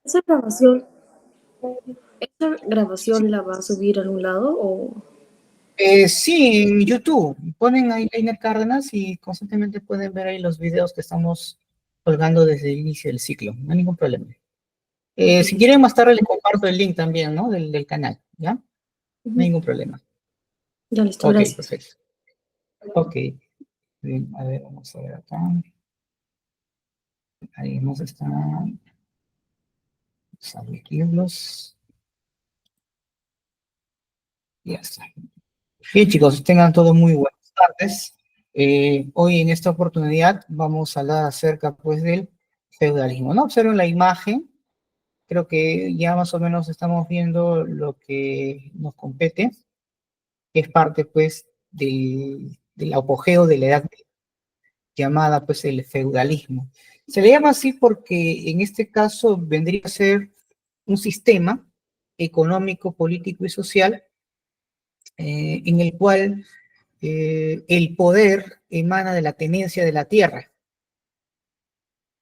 Esa grabación, ¿esa grabación la va a subir a algún lado o...? Sí, en YouTube. Ponen ahí Leiner Cárdenas y constantemente pueden ver ahí los videos que estamos colgando desde el inicio del ciclo. No hay ningún problema. Ok, Si listo. quieren más tarde les comparto el link también, ¿no? Del canal, ¿ya? No hay Ujú. ningún problema. Ya listo, Ok, gracias. perfecto. Ok. Bien, a ver, vamos a ver acá. Ahí nos están. Vamos a abrirlos. Ya está. Bien, chicos, tengan todos muy buenas tardes. Hoy en esta oportunidad vamos a hablar acerca, pues, del feudalismo, ¿no? Observen la imagen. Creo que ya más o menos estamos viendo lo que nos compete, que es parte, pues, del apogeo de la edad llamada, pues, el feudalismo. Se le llama así porque en este caso vendría a ser un sistema económico, político y social en el cual el poder emana de la tenencia de la tierra.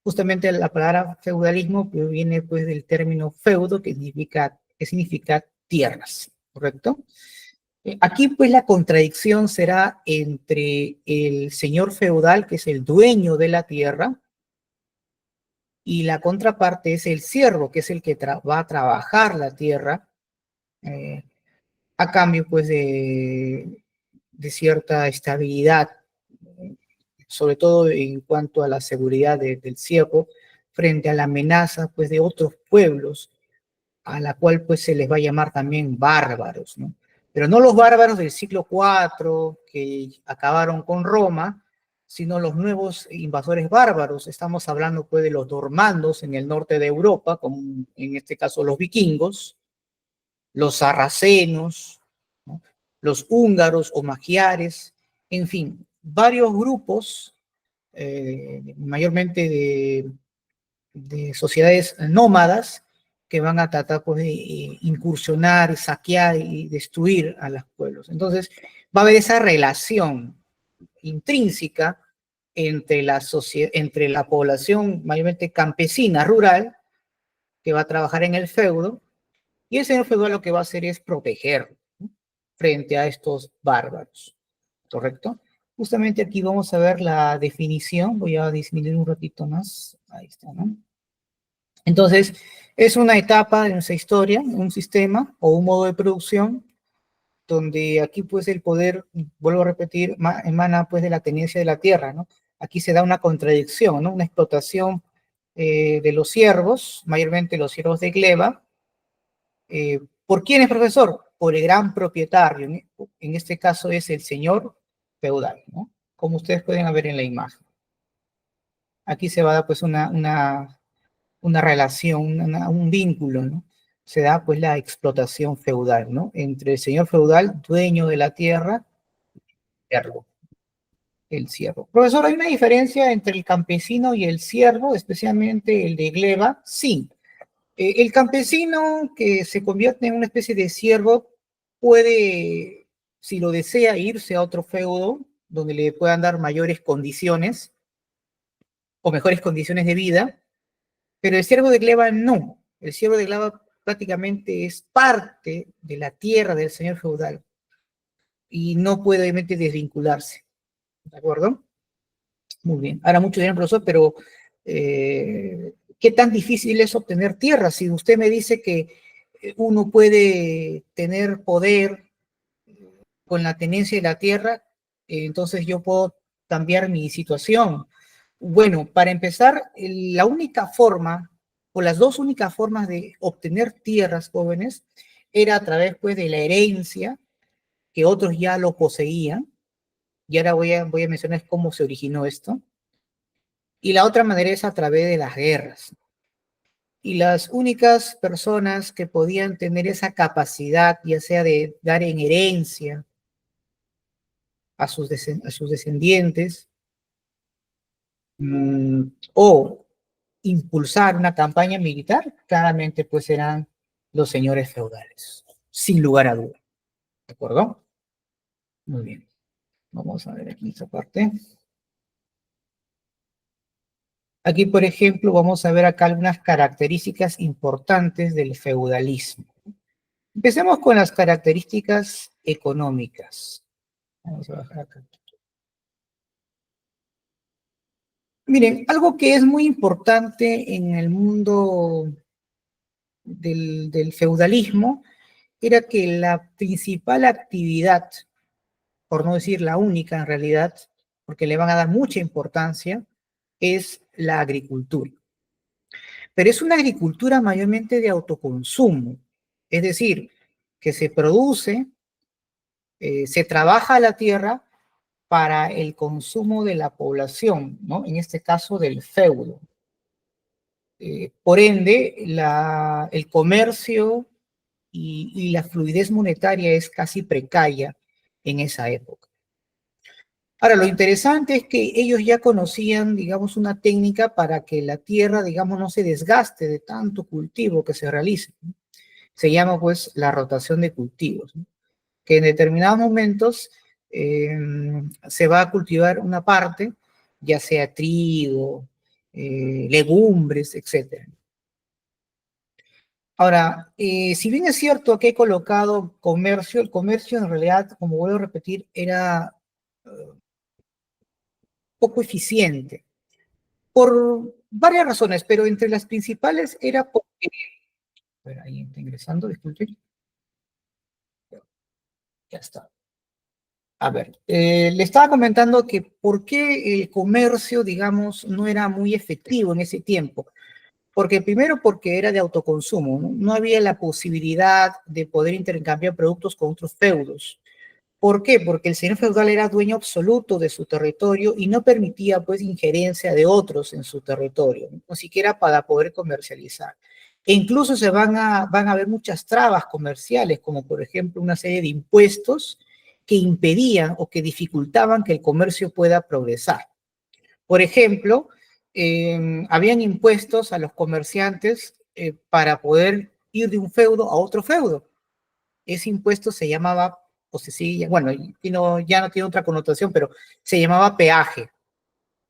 Justamente la palabra feudalismo viene pues del término feudo, que significa tierras, ¿correcto? Aquí pues la contradicción será entre el señor feudal, que es el dueño de la tierra, y la contraparte es el siervo, que es el que va a trabajar la tierra, eh, a cambio pues de cierta estabilidad, sobre todo en cuanto a la seguridad del ciervo, frente a la amenaza pues de otros pueblos, a la cual pues se les va a llamar también bárbaros, ¿no? Pero no los bárbaros del siglo IV que acabaron con Roma, sino los nuevos invasores bárbaros. Estamos hablando pues de los normandos en el norte de Europa, como en este caso los vikingos, los sarracenos, ¿no? Los húngaros o magiares, en fin, varios grupos, mayormente de sociedades nómadas, que van a tratar pues, de incursionar, saquear y destruir a los pueblos. Entonces, va a haber esa relación intrínseca entre la población mayormente campesina, rural, que va a trabajar en el feudo, y el señor feudal lo que va a hacer es proteger, ¿no? Frente a estos bárbaros, ¿correcto? Justamente aquí vamos a ver la definición, voy a disminuir un ratito más, ahí está, ¿no? Entonces, es una etapa de nuestra historia, un sistema o un modo de producción donde aquí pues el poder, vuelvo a repetir, emana pues de la tenencia de la tierra, ¿no? Aquí se da una contradicción, ¿no? Una explotación de los siervos, mayormente los siervos de gleba. ¿Por quién es profesor? Por el gran propietario, en este caso es el señor feudal, ¿no? Como ustedes pueden ver en la imagen. Aquí se va a dar pues una relación, un vínculo, ¿no? Se da pues la explotación feudal, ¿no? Entre el señor feudal, dueño de la tierra, el siervo. Profesor, ¿hay una diferencia entre el campesino y el siervo, especialmente el de gleba? Sí. El campesino que se convierte en una especie de siervo puede, si lo desea, irse a otro feudo donde le puedan dar mayores condiciones o mejores condiciones de vida. Pero el ciervo de gleba no. El ciervo de gleba prácticamente es parte de la tierra del señor feudal y no puede obviamente desvincularse. ¿De acuerdo? Muy bien. Ahora mucho dinero, profesor, pero ¿qué tan difícil es obtener tierra? Si usted me dice que uno puede tener poder con la tenencia de la tierra, entonces yo puedo cambiar mi situación. Bueno, para empezar, la única forma, o las dos únicas formas de obtener tierras jóvenes, era a través pues, de la herencia, que otros ya lo poseían, y ahora voy a mencionar cómo se originó esto, y la otra manera es a través de las guerras. Y las únicas personas que podían tener esa capacidad, ya sea de dar en herencia a sus descendientes, o impulsar una campaña militar, claramente pues serán los señores feudales, sin lugar a duda. ¿De acuerdo? Muy bien. Vamos a ver aquí esta parte. Aquí, por ejemplo, vamos a ver acá algunas características importantes del feudalismo. Empecemos con las características económicas. Vamos a bajar acá. Miren, algo que es muy importante en el mundo del feudalismo era que la principal actividad, por no decir la única en realidad, porque le van a dar mucha importancia, es la agricultura. Pero es una agricultura mayormente de autoconsumo, es decir, que se produce, se trabaja la tierra para el consumo de la población, ¿no? En este caso del feudo. Por ende, el comercio y la fluidez monetaria es casi precaria en esa época. Ahora, lo interesante es que ellos ya conocían, digamos, una técnica para que la tierra, digamos, no se desgaste de tanto cultivo que se realice, ¿no? Se llama, pues, la rotación de cultivos, ¿no? Que en determinados momentos se va a cultivar una parte, ya sea trigo, legumbres, etc. Ahora, si bien es cierto que he colocado comercio, el comercio en realidad, como vuelvo a repetir, era poco eficiente por varias razones, pero entre las principales era porque, a ver, ahí está ingresando, disculpe, ya está. A ver, le estaba comentando que por qué el comercio, digamos, no era muy efectivo en ese tiempo. Porque primero porque era de autoconsumo, ¿no? No había la posibilidad de poder intercambiar productos con otros feudos. ¿Por qué? Porque el señor feudal era dueño absoluto de su territorio y no permitía pues injerencia de otros en su territorio, ni siquiera para poder comercializar. E incluso van a haber muchas trabas comerciales, como por ejemplo una serie de impuestos que impedían o que dificultaban que el comercio pueda progresar. Por ejemplo, habían impuestos a los comerciantes para poder ir de un feudo a otro feudo. Ese impuesto se llamaba, o se sigue, bueno, ya no tiene otra connotación, pero se llamaba peaje.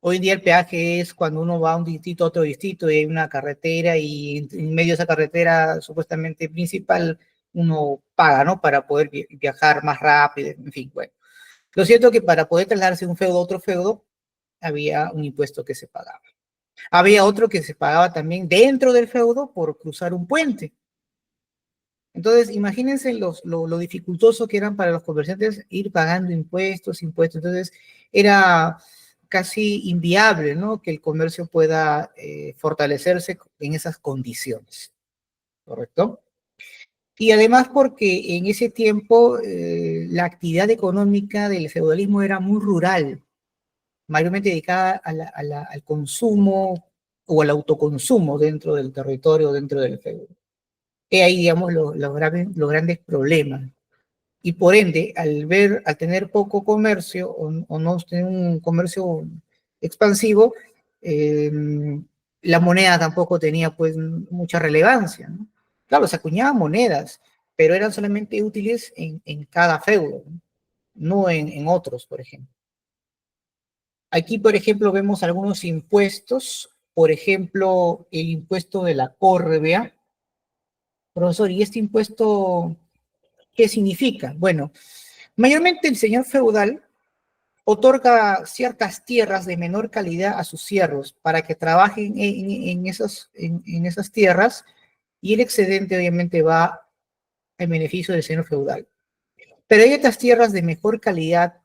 Hoy en día el peaje es cuando uno va a un distrito a otro distrito y hay una carretera y en medio de esa carretera supuestamente principal uno paga, ¿no? Para poder viajar más rápido, en fin, bueno. Lo cierto es que para poder trasladarse de un feudo a otro feudo había un impuesto que se pagaba. Había otro que se pagaba también dentro del feudo por cruzar un puente. Entonces, imagínense lo dificultoso que eran para los comerciantes ir pagando impuestos, impuestos. Entonces, era casi inviable, ¿no? Que el comercio pueda fortalecerse en esas condiciones, ¿correcto? Y además porque en ese tiempo la actividad económica del feudalismo era muy rural, mayormente dedicada al consumo o al autoconsumo dentro del territorio, dentro del feudo. He ahí, digamos, los grandes problemas. Y por ende, al tener poco comercio o no tener un comercio expansivo, eh, la moneda tampoco tenía pues mucha relevancia, ¿no? Claro, se acuñaban monedas, pero eran solamente útiles en cada feudo, no en otros, por ejemplo. Aquí, por ejemplo, vemos algunos impuestos, por ejemplo, el impuesto de la córrega. Profesor, ¿y este impuesto qué significa? Bueno, mayormente el señor feudal otorga ciertas tierras de menor calidad a sus siervos para que trabajen en esas tierras y el excedente obviamente va en beneficio del señor feudal. Pero hay otras tierras de mejor calidad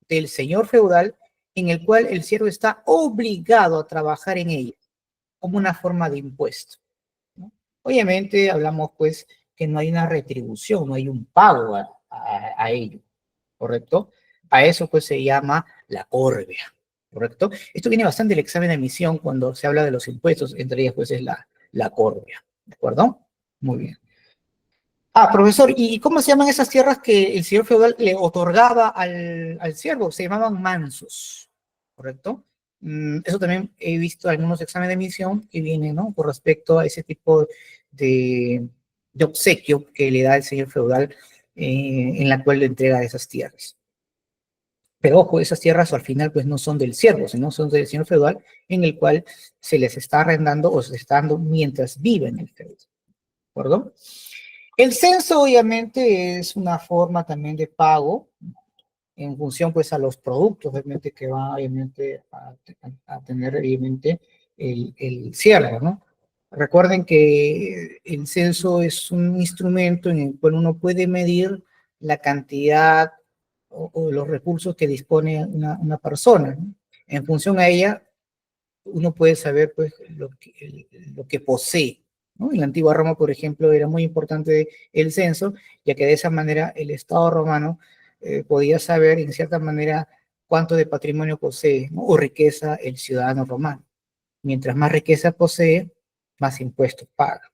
del señor feudal en el cual el siervo está obligado a trabajar en ellas como una forma de impuesto, ¿no? Obviamente hablamos pues que no hay una retribución, no hay un pago a ello, ¿correcto? A eso pues se llama la córrega, ¿correcto? Esto viene bastante del examen de admisión cuando se habla de los impuestos, entre ellas pues es la córrega, ¿de acuerdo? Muy bien. Ah, profesor, ¿y cómo se llaman esas tierras que el señor feudal le otorgaba al siervo? Se llamaban mansos, ¿correcto? Eso también he visto algunos exámenes de admisión que vienen, ¿no? Con respecto a ese tipo de, de obsequio que le da el señor feudal en la cual le entrega esas tierras. Pero ojo, esas tierras al final pues no son del siervo, sino son del señor feudal, en el cual se les está arrendando o se está dando mientras vive en el feudo. ¿De acuerdo? El censo obviamente es una forma también de pago en función pues a los productos obviamente que va obviamente a tener obviamente el cierre, ¿no? Recuerden que el censo es un instrumento en el cual uno puede medir la cantidad o los recursos que dispone una persona, ¿no? En función a ella, uno puede saber pues lo que posee, ¿no? En la antigua Roma, por ejemplo, era muy importante el censo, ya que de esa manera el Estado romano podía saber en cierta manera cuánto de patrimonio posee, ¿no? O riqueza el ciudadano romano. Mientras más riqueza posee, más impuestos paga.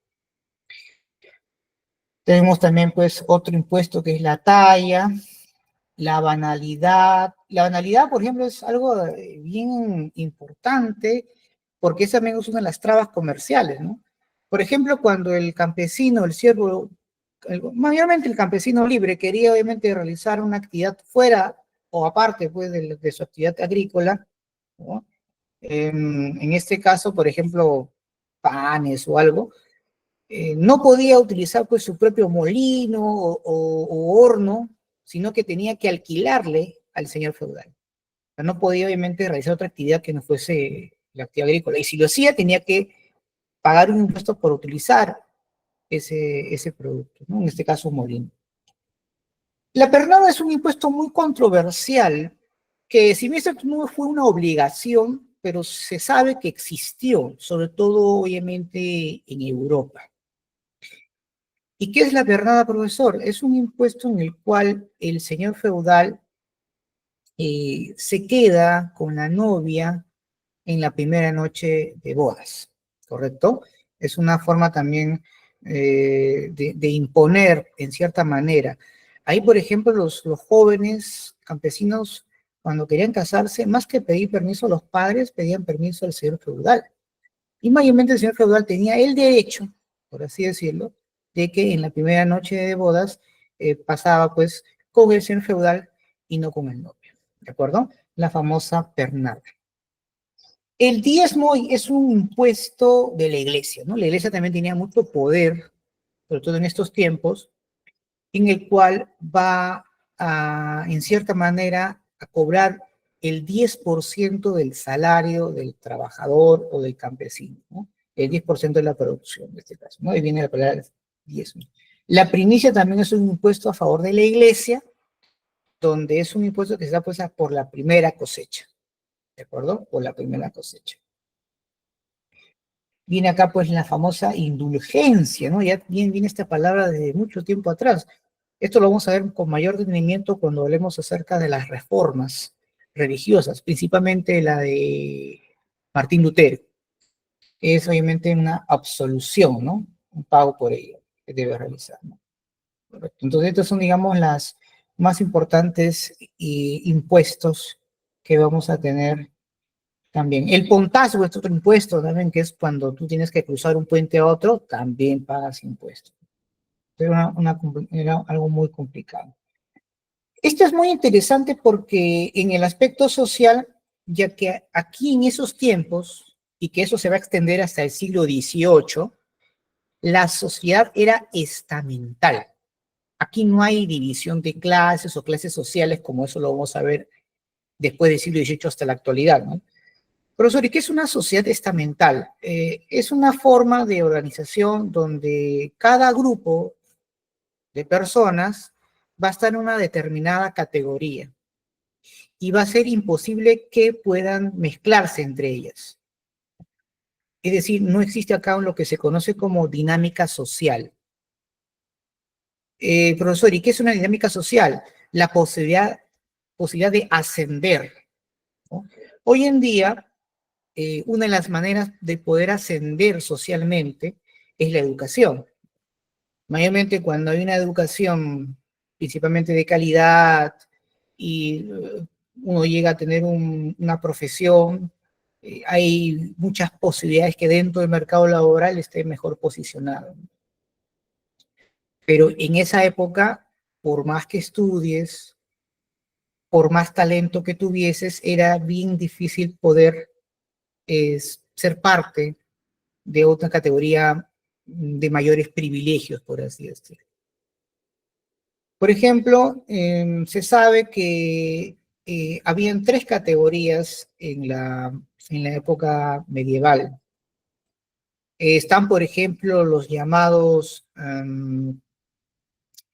Tenemos también pues otro impuesto que es la talla, la banalidad. La banalidad, por ejemplo, es algo bien importante porque esa también es una de las trabas comerciales, ¿no? Por ejemplo, cuando el campesino, el siervo, mayormente el campesino libre quería obviamente realizar una actividad fuera o aparte pues de su actividad agrícola, ¿no? En este caso, por ejemplo, panes o algo, no podía utilizar pues su propio molino o horno, sino que tenía que alquilarle al señor feudal. O sea, no podía obviamente realizar otra actividad que no fuese la actividad agrícola. Y si lo hacía, tenía que pagar un impuesto por utilizar ese producto, ¿no? En este caso, un molino. La pernada es un impuesto muy controversial, que si bien no fue una obligación, pero se sabe que existió, sobre todo obviamente en Europa. ¿Y qué es la pernada, profesor? Es un impuesto en el cual el señor feudal se queda con la novia en la primera noche de bodas, ¿correcto? Es una forma también de imponer en cierta manera. Ahí, por ejemplo, los jóvenes campesinos, cuando querían casarse, más que pedir permiso a los padres, pedían permiso al señor feudal. Y mayormente el señor feudal tenía el derecho, por así decirlo, de que en la primera noche de bodas pasaba pues con el señor feudal y no con el novio, ¿de acuerdo? La famosa pernada. El diezmo es un impuesto de la iglesia, ¿no? La iglesia también tenía mucho poder, sobre todo en estos tiempos, en el cual va en cierta manera, a cobrar el 10% del salario del trabajador o del campesino, ¿no? El 10% de la producción, en este caso, ¿no? Ahí viene la palabra diezmo. La primicia también es un impuesto a favor de la iglesia, donde es un impuesto que se da pues por la primera cosecha, ¿de acuerdo? Por la primera cosecha. Viene acá pues la famosa indulgencia, ¿no? Ya viene esta palabra desde mucho tiempo atrás. Esto lo vamos a ver con mayor detenimiento cuando hablemos acerca de las reformas religiosas, principalmente la de Martín Lutero. Es obviamente una absolución, ¿no? Un pago por ello que debe realizar, ¿no? Correcto. Entonces, estos son, digamos, las más importantes impuestos que vamos a tener también. El pontazo es otro impuesto también, que es cuando tú tienes que cruzar un puente a otro, también pagas impuestos. Era algo muy complicado. Esto es muy interesante porque en el aspecto social, ya que aquí en esos tiempos, y que eso se va a extender hasta el siglo XVIII, la sociedad era estamental. Aquí no hay división de clases o clases sociales, como eso lo vamos a ver después del siglo XVIII hasta la actualidad, ¿no? Profesor, ¿y qué es una sociedad estamental? Es una forma de organización donde cada grupo de personas va a estar en una determinada categoría y va a ser imposible que puedan mezclarse entre ellas. Es decir, no existe acá lo que se conoce como dinámica social. Profesor, ¿y qué es una dinámica social? La posibilidad de ascender, ¿no? Hoy en día, una de las maneras de poder ascender socialmente es la educación. Mayormente cuando hay una educación principalmente de calidad y uno llega a tener una profesión, hay muchas posibilidades que dentro del mercado laboral esté mejor posicionado. Pero en esa época, por más que estudies, por más talento que tuvieses, era bien difícil poder ser parte de otra categoría de mayores privilegios, por así decirlo. Por ejemplo, se sabe que habían tres categorías en la época medieval. Están, por ejemplo, los llamados,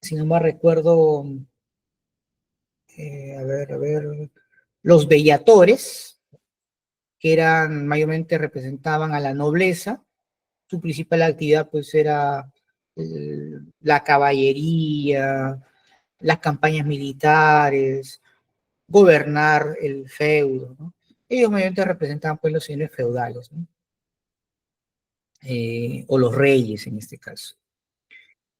si no me recuerdo, a ver, los bellatores, que eran mayormente representaban a la nobleza. Su principal actividad pues era la caballería, las campañas militares, gobernar el feudo, ¿no? Ellos mayormente representaban pues los señores feudales, ¿no? O los reyes en este caso.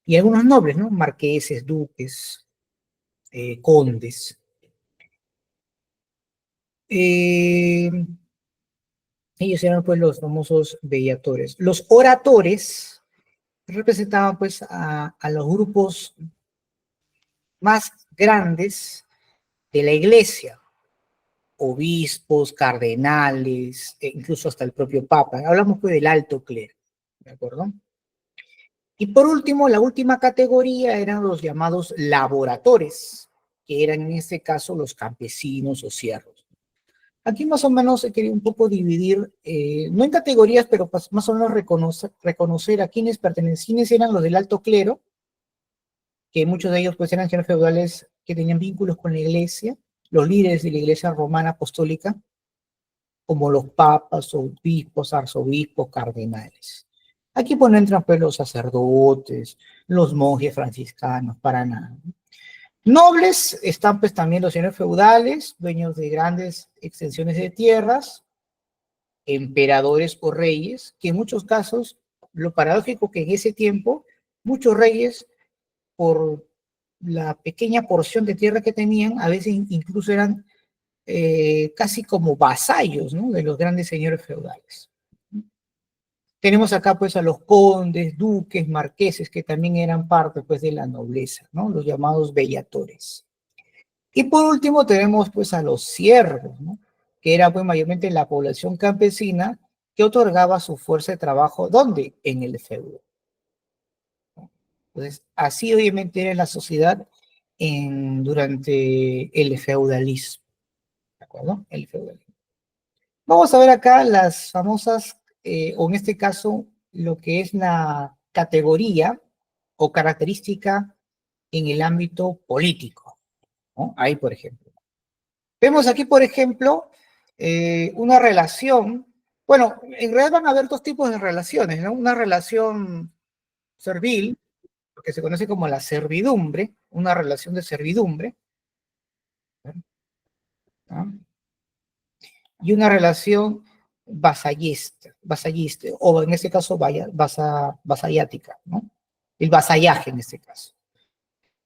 Y algunos nobles, ¿no? Marqueses, duques, condes. Eh, Ellos eran pues los famosos bellatores. Los oradores representaban pues a los grupos más grandes de la iglesia, obispos, cardenales, e incluso hasta el propio papa. Hablamos pues del alto clero, ¿de acuerdo? Y por último, la última categoría eran los llamados laboradores, que eran en este caso los campesinos o siervos. Aquí más o menos he querido un poco dividir, no en categorías, pero más o menos reconocer a quienes pertenecían, quiénes eran los del alto clero, que muchos de ellos pues eran señores feudales que tenían vínculos con la iglesia, los líderes de la iglesia romana apostólica, como los papas, obispos, arzobispos, cardenales. Aquí pues no entran pues los sacerdotes, los monjes franciscanos, para nada. Nobles están pues también los señores feudales, dueños de grandes extensiones de tierras, emperadores o reyes, que en muchos casos, lo paradójico que en ese tiempo, muchos reyes, por la pequeña porción de tierra que tenían, a veces incluso eran casi como vasallos, ¿no? De los grandes señores feudales. Tenemos acá pues a los condes, duques, marqueses, que también eran parte pues de la nobleza, ¿no? Los llamados bellatores. Y por último tenemos pues a los siervos, ¿no? Que era pues mayormente la población campesina que otorgaba su fuerza de trabajo, ¿dónde? En el feudo. Entonces, así obviamente era la sociedad durante el feudalismo, ¿de acuerdo? El feudalismo. Vamos a ver acá las famosas, o en este caso, lo que es la categoría o característica en el ámbito político, ¿no? Ahí, por ejemplo. Vemos aquí, por ejemplo, una relación. Bueno, en realidad van a haber dos tipos de relaciones, ¿no? Una relación servil, lo que se conoce como la servidumbre, una relación de servidumbre, ¿no? Y una relación vasallista, o en este caso vasallática, ¿no? El vasallaje en este caso.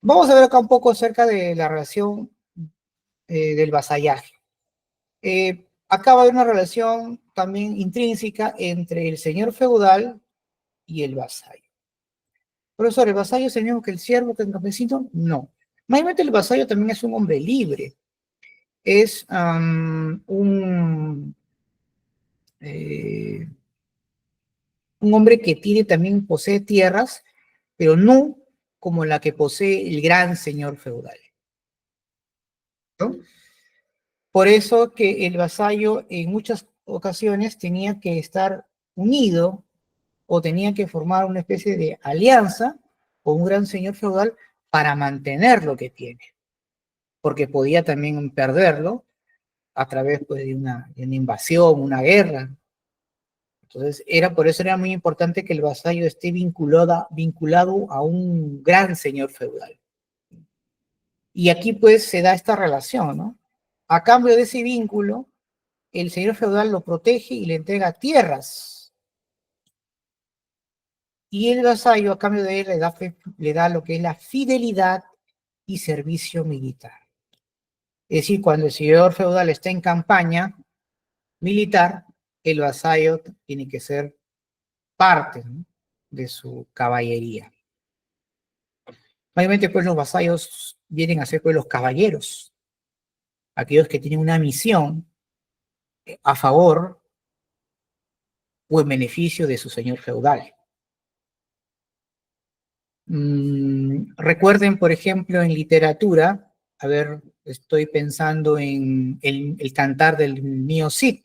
Vamos a ver acá un poco acerca de la relación del vasallaje. Acá va a haber una relación también intrínseca entre el señor feudal y el vasallo. Profesor, ¿el vasallo es el mismo que el siervo, que el campesino? No. Mayormente el vasallo también es un hombre libre. Es eh, un hombre que también posee tierras, pero no como la que posee el gran señor feudal, ¿no? Por eso que el vasallo en muchas ocasiones tenía que estar unido o tenía que formar una especie de alianza con un gran señor feudal para mantener lo que tiene, porque podía también perderlo a través pues, de una invasión, una guerra. Entonces, por eso era muy importante que el vasallo esté vinculado a un gran señor feudal. Y aquí pues se da esta relación, ¿no? A cambio de ese vínculo, el señor feudal lo protege y le entrega tierras. Y el vasallo, a cambio de él, le da lo que es la fidelidad y servicio militar. Es decir, cuando el señor feudal está en campaña militar, el vasallo tiene que ser parte, ¿no?, de su caballería. Obviamente, pues los vasallos vienen a ser pues los caballeros, aquellos que tienen una misión a favor o en beneficio de su señor feudal. Recuerden, por ejemplo, en literatura, a ver, estoy pensando en el cantar del mío Cid.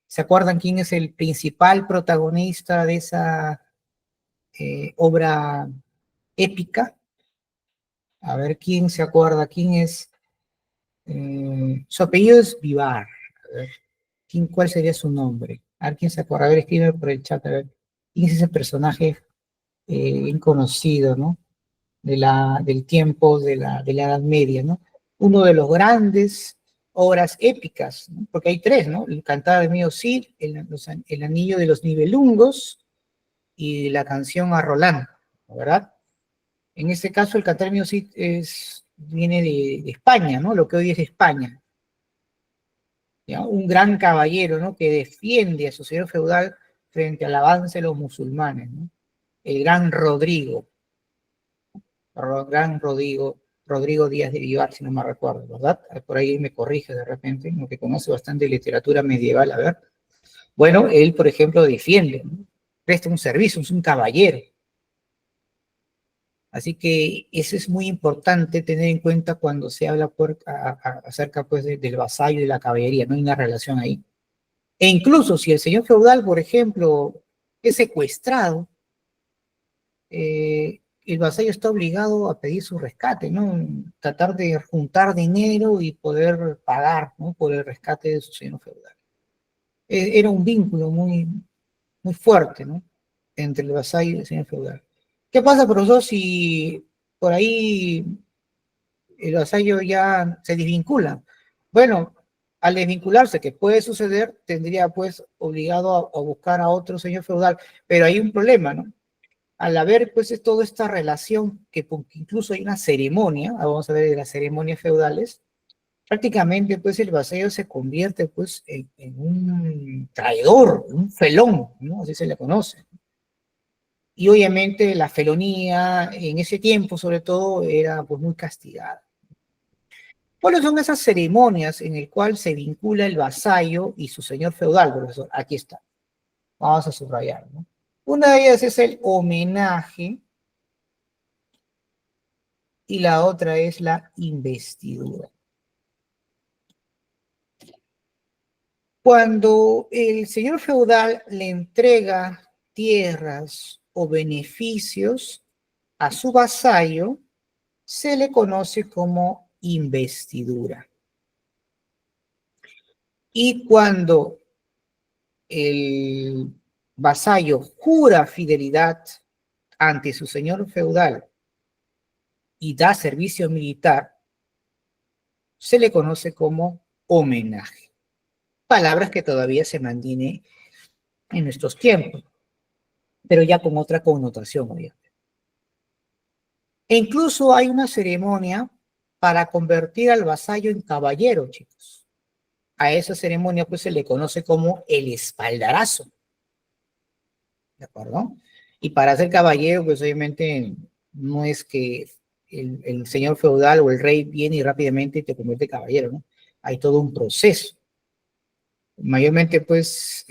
¿Se acuerdan quién es el principal protagonista de esa obra épica? A ver, ¿quién se acuerda? ¿Quién es? Su apellido es Vivar. A ver, ¿cuál sería su nombre? A ver, ¿quién se acuerda? A ver, escribe por el chat, a ver. ¿Quién es ese personaje bien conocido, ¿no? Del tiempo de la Edad Media, ¿no? Uno de los grandes obras épicas, ¿no? Porque hay tres, ¿no? El Cantar del Mío Cid, el Anillo de los Nibelungos y la canción a Roland, ¿verdad? En este caso, el Cantar del Mío Cid viene de España, ¿no? Lo que hoy es España. ¿Ya? Un gran caballero, ¿no? Que defiende a su señor feudal frente al avance de los musulmanes, ¿no? El gran Rodrigo. Gran Rodrigo Díaz de Vivar, si no me recuerdo, ¿verdad? Por ahí me corrige de repente, lo que conoce bastante literatura medieval, a ver. Bueno, él, por ejemplo, defiende, ¿no? Presta un servicio, es un caballero. Así que eso es muy importante tener en cuenta cuando se habla acerca pues, del vasallo y de la caballería, no hay una relación ahí. E incluso si el señor feudal, por ejemplo, es secuestrado, el vasallo está obligado a pedir su rescate, ¿no? Tratar de juntar dinero y poder pagar, ¿no? Por el rescate de su señor feudal. Era un vínculo muy, muy fuerte, ¿no? Entre el vasallo y el señor feudal. ¿Qué pasa, profesor, si por ahí el vasallo ya se desvincula? Bueno, al desvincularse, que puede suceder, tendría pues obligado a buscar a otro señor feudal, pero hay un problema, ¿no? Al haber pues toda esta relación, que incluso hay una ceremonia, vamos a ver de las ceremonias feudales, prácticamente pues el vasallo se convierte pues en un traidor, un felón, ¿no? Así se le conoce. Y obviamente la felonía en ese tiempo sobre todo era pues muy castigada. ¿Cuáles son esas ceremonias en el cual se vincula el vasallo y su señor feudal, profesor? Aquí está. Vamos a subrayar, ¿no? Una de ellas es el homenaje y la otra es la investidura. Cuando el señor feudal le entrega tierras o beneficios a su vasallo, se le conoce como investidura. Y cuando el vasallo jura fidelidad ante su señor feudal y da servicio militar, se le conoce como homenaje. Palabras que todavía se mantienen en nuestros tiempos, pero ya con otra connotación, obviamente. E incluso hay una ceremonia para convertir al vasallo en caballero, chicos. A esa ceremonia pues se le conoce como el espaldarazo, ¿de acuerdo? Y para ser caballero, pues obviamente no es que el señor feudal o el rey viene y rápidamente te convierte en caballero, ¿no? Hay todo un proceso. Mayormente, pues,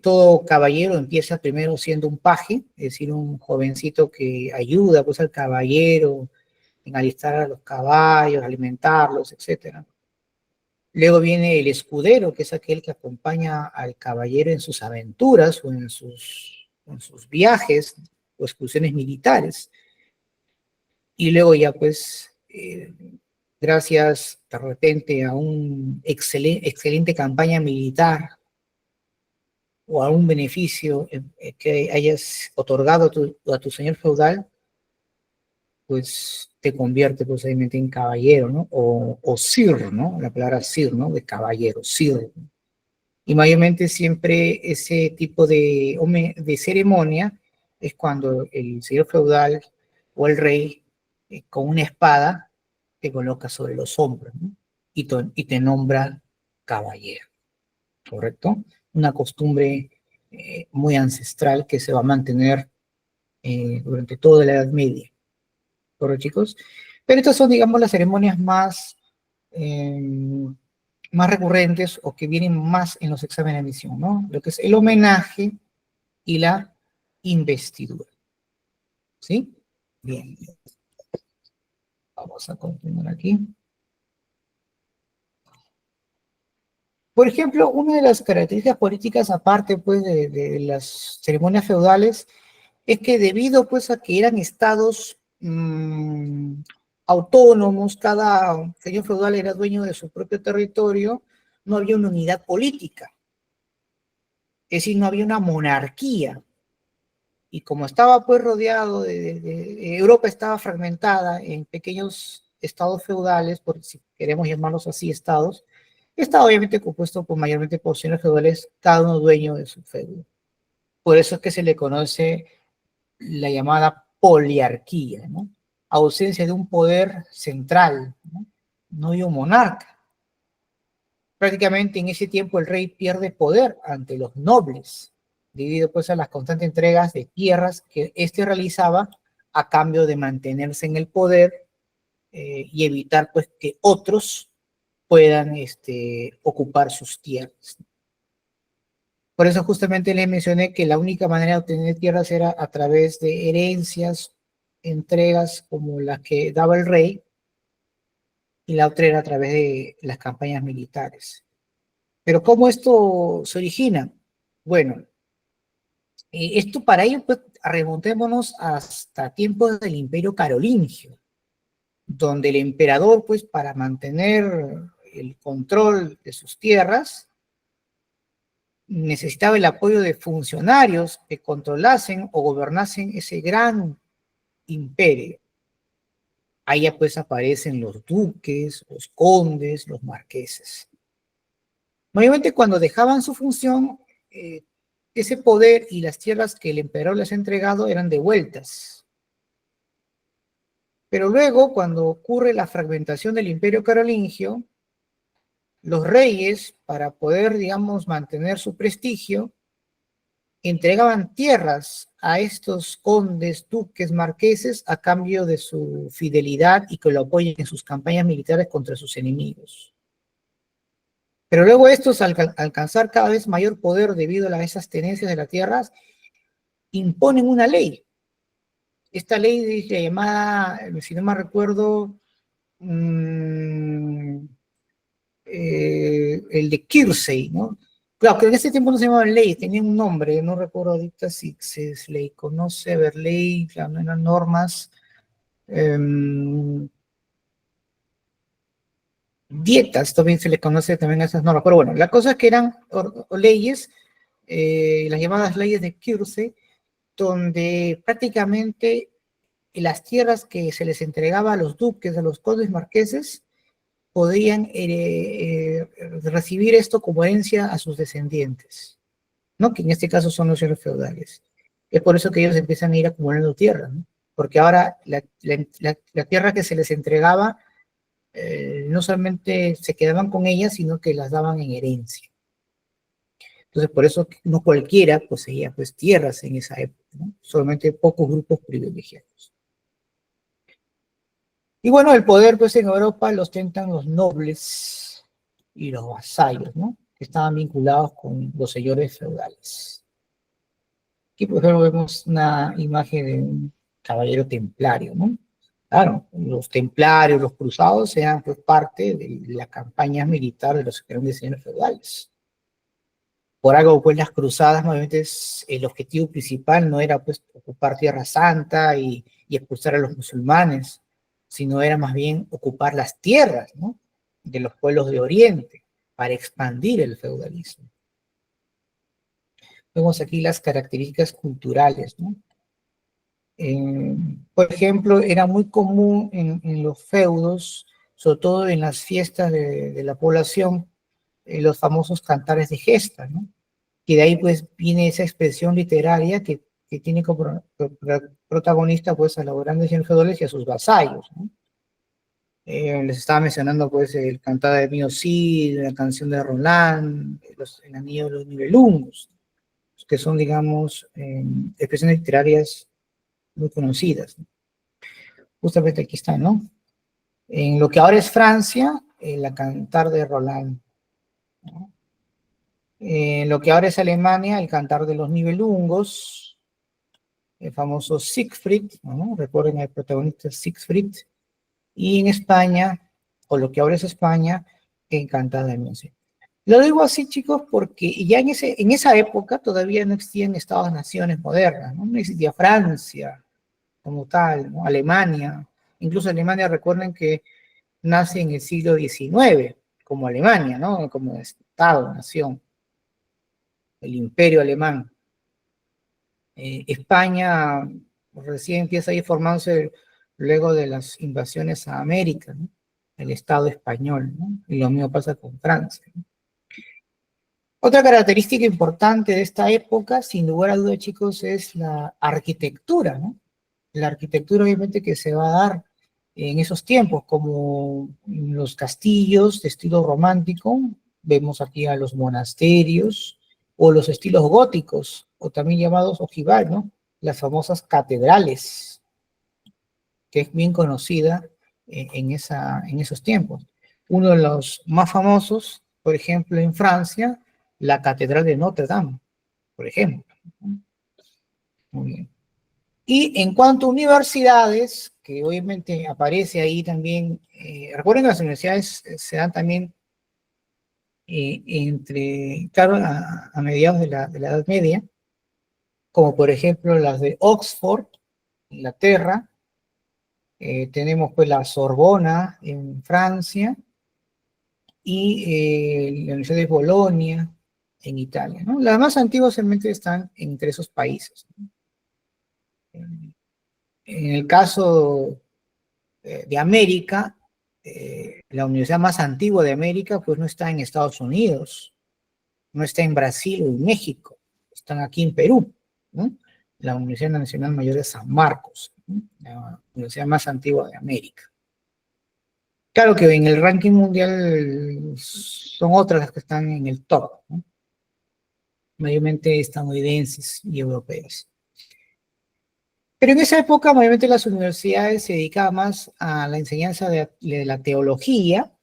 todo caballero empieza primero siendo un paje, es decir, un jovencito que ayuda, pues, al caballero en alistar a los caballos, alimentarlos, etc. Luego viene el escudero, que es aquel que acompaña al caballero en sus aventuras o en sus viajes o excursiones militares. Y luego ya, pues, gracias de repente a una excelente campaña militar, o a un beneficio que hayas otorgado a tu señor feudal, pues te convierte posiblemente en caballero, ¿no? O sir, ¿no? La palabra sir, ¿no? De caballero, sir. Y mayormente siempre ese tipo de ceremonia es cuando el señor feudal o el rey con una espada te coloca sobre los hombros, ¿no? Y te nombra caballero, ¿correcto? Una costumbre muy ancestral que se va a mantener durante toda la Edad Media, ¿correcto, chicos? Pero estas son, digamos, las ceremonias más más recurrentes o que vienen más en los exámenes de admisión, ¿no? Lo que es el homenaje y la investidura. ¿Sí? Bien. Vamos a continuar aquí. Por ejemplo, una de las características políticas, aparte pues, de las ceremonias feudales, es que debido pues, a que eran estados autónomos, cada señor feudal era dueño de su propio territorio, no había una unidad política, es decir, no había una monarquía. Y como estaba pues rodeado Europa estaba fragmentada en pequeños estados feudales, por si queremos llamarlos así, estados, estaba obviamente compuesto por mayormente por señores feudales, cada uno dueño de su feudo. Por eso es que se le conoce la llamada poliarquía, ¿no? Ausencia de un poder central, ¿no? No hay un monarca. Prácticamente en ese tiempo el rey pierde poder ante los nobles, debido pues a las constantes entregas de tierras que éste realizaba a cambio de mantenerse en el poder y evitar pues que otros puedan ocupar sus tierras. Por eso justamente les mencioné que la única manera de obtener tierras era a través de herencias, entregas como las que daba el rey, y la otra era a través de las campañas militares. Pero ¿cómo esto se origina? Bueno, esto para ello, pues, remontémonos hasta tiempos del Imperio Carolingio, donde el emperador, pues, para mantener el control de sus tierras, necesitaba el apoyo de funcionarios que controlasen o gobernasen ese gran imperio. Ahí ya pues aparecen los duques, los condes, los marqueses. Mayormente cuando dejaban su función, ese poder y las tierras que el emperador les ha entregado eran devueltas. Pero luego, cuando ocurre la fragmentación del imperio carolingio, los reyes, para poder, digamos, mantener su prestigio, entregaban tierras a estos condes, duques, marqueses, a cambio de su fidelidad y que lo apoyen en sus campañas militares contra sus enemigos. Pero luego estos, al alcanzar cada vez mayor poder debido a esas tenencias de las tierras, imponen una ley. Esta ley es la llamada, si no me recuerdo, el de Kirsey, ¿no? Claro, que en ese tiempo no se llamaban leyes, tenían un nombre, no recuerdo ahorita si se le conoce, ver ley, claro, no eran normas, dietas, también se le conoce también a esas normas, pero bueno, la cosa es que eran leyes, las llamadas leyes de Kirsey, donde prácticamente las tierras que se les entregaba a los duques, a los condes marqueses, podían recibir esto como herencia a sus descendientes, ¿no? Que en este caso son los señores feudales. Es por eso que ellos empiezan a ir acumulando tierra, ¿no? Porque ahora la tierra que se les entregaba no solamente se quedaban con ella, sino que las daban en herencia. Entonces, por eso no cualquiera poseía pues tierras en esa época, ¿no? Solamente pocos grupos privilegiados. Y bueno, el poder pues en Europa lo ostentan los nobles y los vasallos, ¿no? Que estaban vinculados con los señores feudales. Aquí, por ejemplo, vemos una imagen de un caballero templario, ¿no? Claro, los templarios, los cruzados eran pues parte de la campaña militar de los grandes señores feudales. Por algo, pues las cruzadas, normalmente el objetivo principal no era pues ocupar Tierra Santa y expulsar a los musulmanes, sino era más bien ocupar las tierras, ¿no? De los pueblos de Oriente para expandir el feudalismo. Vemos aquí las características culturales, ¿no? Por ejemplo, era muy común en los feudos, sobre todo en las fiestas de la población, los famosos cantares de gesta, ¿no? Y de ahí pues viene esa expresión literaria que tiene como protagonista pues a los grandes señores feudales y a sus vasallos, ¿no? Les estaba mencionando pues el cantada de Mio Cid, la canción de Roland, el anillo de los Nibelungos, que son digamos expresiones literarias muy conocidas, ¿no? Justamente aquí está, ¿no? En lo que ahora es Francia, la cantar de Roland. ¿no? Lo que ahora es Alemania, el cantar de los Nibelungos, el famoso Siegfried, ¿no? Recuerden el protagonista Siegfried, y en España, o lo que ahora es España, Encantada de Mí. Lo digo así, chicos, porque ya en esa época todavía no existían estados-naciones modernas, ¿no? No existía Francia como tal, ¿no? Alemania, incluso Alemania, recuerden que nace en el siglo XIX, como Alemania, ¿no? Como estado-nación, el imperio alemán. España recién empieza ahí formándose luego de las invasiones a América, ¿no? El Estado español, ¿no? Y lo mismo pasa con Francia, ¿no? Otra característica importante de esta época, sin lugar a duda, chicos, es la arquitectura, ¿no? La arquitectura, obviamente, que se va a dar en esos tiempos, como los castillos de estilo romántico, vemos aquí a los monasterios, o los estilos góticos, o también llamados ojival, ¿no? Las famosas catedrales, que es bien conocida en esos tiempos. Uno de los más famosos, por ejemplo, en Francia, la Catedral de Notre Dame, por ejemplo. Muy bien. Y en cuanto a universidades, que obviamente aparece ahí también, recuerden que las universidades se dan también claro, a mediados de la Edad Media, como por ejemplo las de Oxford, Inglaterra, tenemos pues la Sorbona en Francia, y la Universidad de Bolonia en Italia, ¿no? Las más antiguas realmente están entre esos países, ¿no? En el caso de América, la universidad más antigua de América pues no está en Estados Unidos, no está en Brasil o en México, están aquí en Perú, ¿no? La Universidad Nacional Mayor de San Marcos, ¿no? La universidad más antigua de América. Claro que en el ranking mundial son otras las que están en el top, ¿no? Mayormente estadounidenses y europeos. Pero en esa época, mayormente las universidades se dedicaban más a la enseñanza de la teología,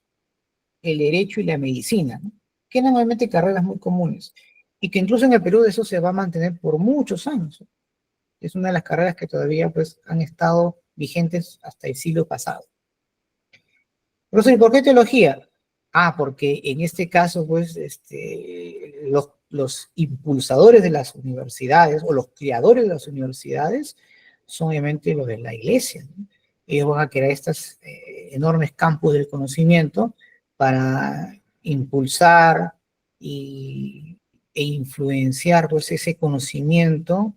el derecho y la medicina, ¿no? Que eran normalmente carreras muy comunes, y que incluso en el Perú eso se va a mantener por muchos años. Es una de las carreras que todavía pues, han estado vigentes hasta el siglo pasado. Profesor, ¿y por qué teología? Ah, porque en este caso, pues, los impulsadores de las universidades o los creadores de las universidades son obviamente los de la iglesia, ¿no? Ellos van a crear estos enormes campos del conocimiento para impulsar e influenciar pues, ese conocimiento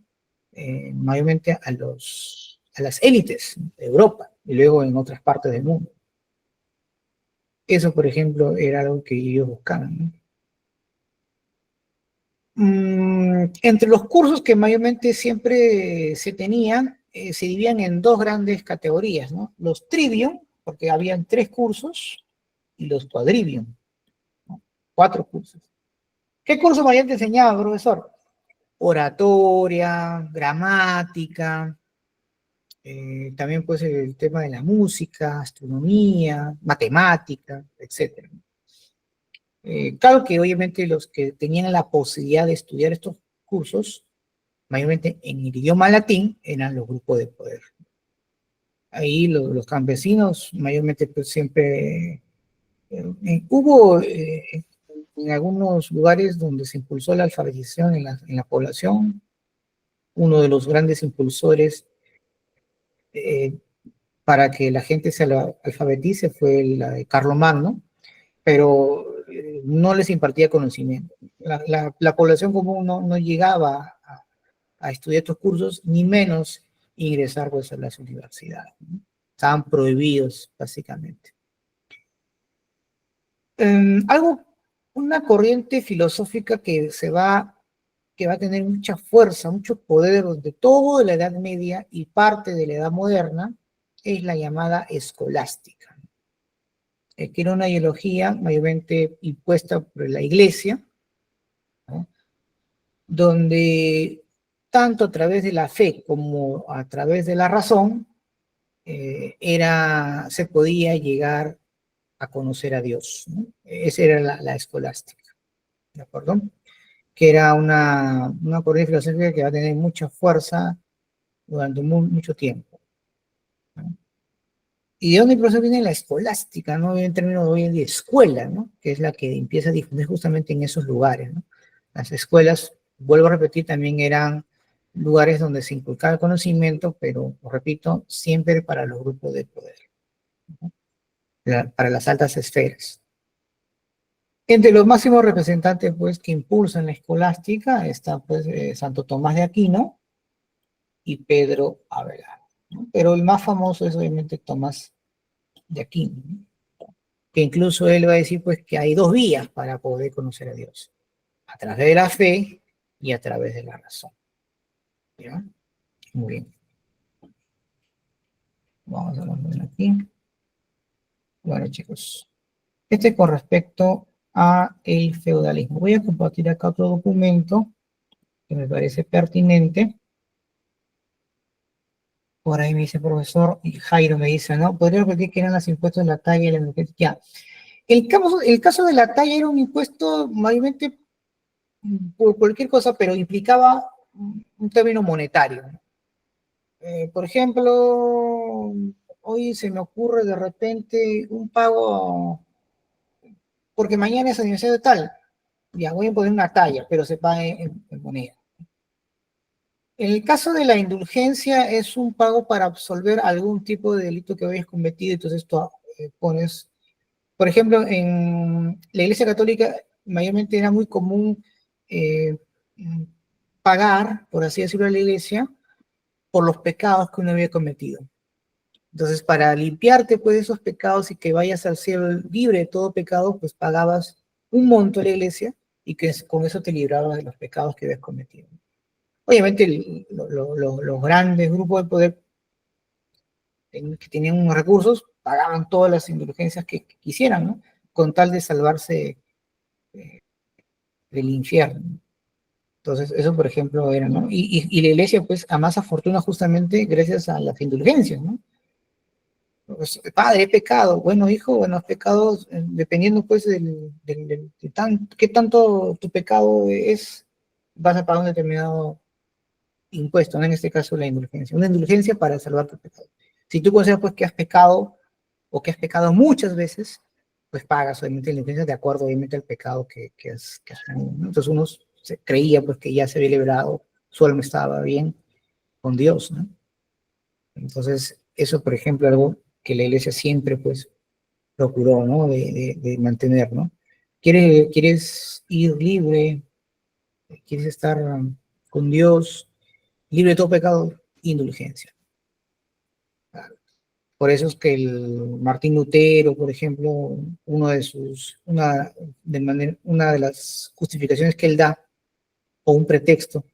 mayormente a las élites de Europa y luego en otras partes del mundo. Eso, por ejemplo, era algo que ellos buscaban, ¿no? Entre los cursos que mayormente siempre se tenían, se dividían en dos grandes categorías, ¿no? Los trivium, porque habían 3 cursos, y los quadrivium, ¿no? 4 cursos. ¿Qué curso mayormente enseñaba, profesor? Oratoria, gramática, también pues el tema de la música, astronomía, matemática, etc. Claro que obviamente los que tenían la posibilidad de estudiar estos cursos, mayormente en el idioma latín, eran los grupos de poder. Ahí los campesinos, mayormente pues siempre hubo en algunos lugares donde se impulsó la alfabetización en la población. Uno de los grandes impulsores eh, para que la gente se alfabetice fue la de Carlomagno, pero no les impartía conocimiento. La población común no llegaba a estudiar estos cursos, ni menos ingresar pues, a las universidades, ¿no? Estaban prohibidos, básicamente. Una corriente filosófica que va a tener mucha fuerza, mucho poder durante toda la Edad Media y parte de la Edad Moderna, es la llamada escolástica, que era una ideología mayormente impuesta por la Iglesia, ¿no? Donde tanto a través de la fe como a través de la razón se podía llegar a conocer a Dios, ¿no? Esa era la escolástica. ¿de acuerdo? Que era una corriente filosófica que va a tener mucha fuerza durante mucho tiempo, ¿no? ¿Y de dónde el profesor viene la escolástica, ¿no? En términos de hoy en día, escuela, ¿no? Que es la que empieza a difundir justamente en esos lugares, ¿no? Las escuelas, vuelvo a repetir, también eran lugares donde se inculcaba el conocimiento, pero, repito, siempre para los grupos de poder, ¿no? Para las altas esferas. Entre los máximos representantes, pues, que impulsan la escolástica está, pues, Santo Tomás de Aquino y Pedro Abelardo, ¿no? Pero el más famoso es, obviamente, Tomás de Aquino, ¿no? Que incluso él va a decir, pues, que hay dos vías para poder conocer a Dios: a través de la fe y a través de la razón, ¿ya? Muy bien. Vamos a ver aquí. Bueno, chicos, este con respecto a el feudalismo. Voy a compartir acá otro documento que me parece pertinente. Por ahí me dice el profesor, y Jairo me dice, ¿no? ¿Podría repetir qué eran los impuestos de la talla y la emergencia? Ya. El caso de la talla era un impuesto mayormente por cualquier cosa, pero implicaba un término monetario. Por ejemplo, hoy se me ocurre de repente un pago, porque mañana es aniversario de tal, ya voy a poner una talla, pero se paga en moneda. En el caso de la indulgencia es un pago para absolver algún tipo de delito que hayas cometido, entonces tú pones, por ejemplo, en la Iglesia Católica mayormente era muy común eh, pagar, por así decirlo, a la Iglesia por los pecados que uno había cometido. Entonces, para limpiarte pues de esos pecados y que vayas al cielo libre de todo pecado, pues pagabas un monto a la Iglesia y que con eso te librabas de los pecados que habías cometido. Obviamente los grandes grupos de poder que tenían unos recursos pagaban todas las indulgencias que quisieran, ¿no? Con tal de salvarse eh, del infierno. Entonces, eso, por ejemplo, era, ¿no? Y la iglesia, pues, amasa fortuna justamente gracias a las indulgencias, ¿no? Pues, padre, he pecado. Bueno, hijo, bueno, has pecado dependiendo, pues, qué tanto tu pecado es, vas a pagar un determinado impuesto, ¿no? En este caso, la indulgencia. Una indulgencia para salvar tu pecado. Si tú consideras, pues, que has pecado o que has pecado muchas veces, pues pagas obviamente la indulgencia de acuerdo obviamente al pecado que has tenido, ¿no? Entonces uno creía pues que ya se había librado, su alma estaba bien con Dios, ¿no? Entonces eso, por ejemplo, algo que la iglesia siempre pues procuró, ¿no? De mantener, ¿no? ¿Quieres ir libre? ¿Quieres estar con Dios, libre de todo pecado? Indulgencia. Por eso es que el Martín Lutero, por ejemplo, una de las justificaciones que él da, o un pretexto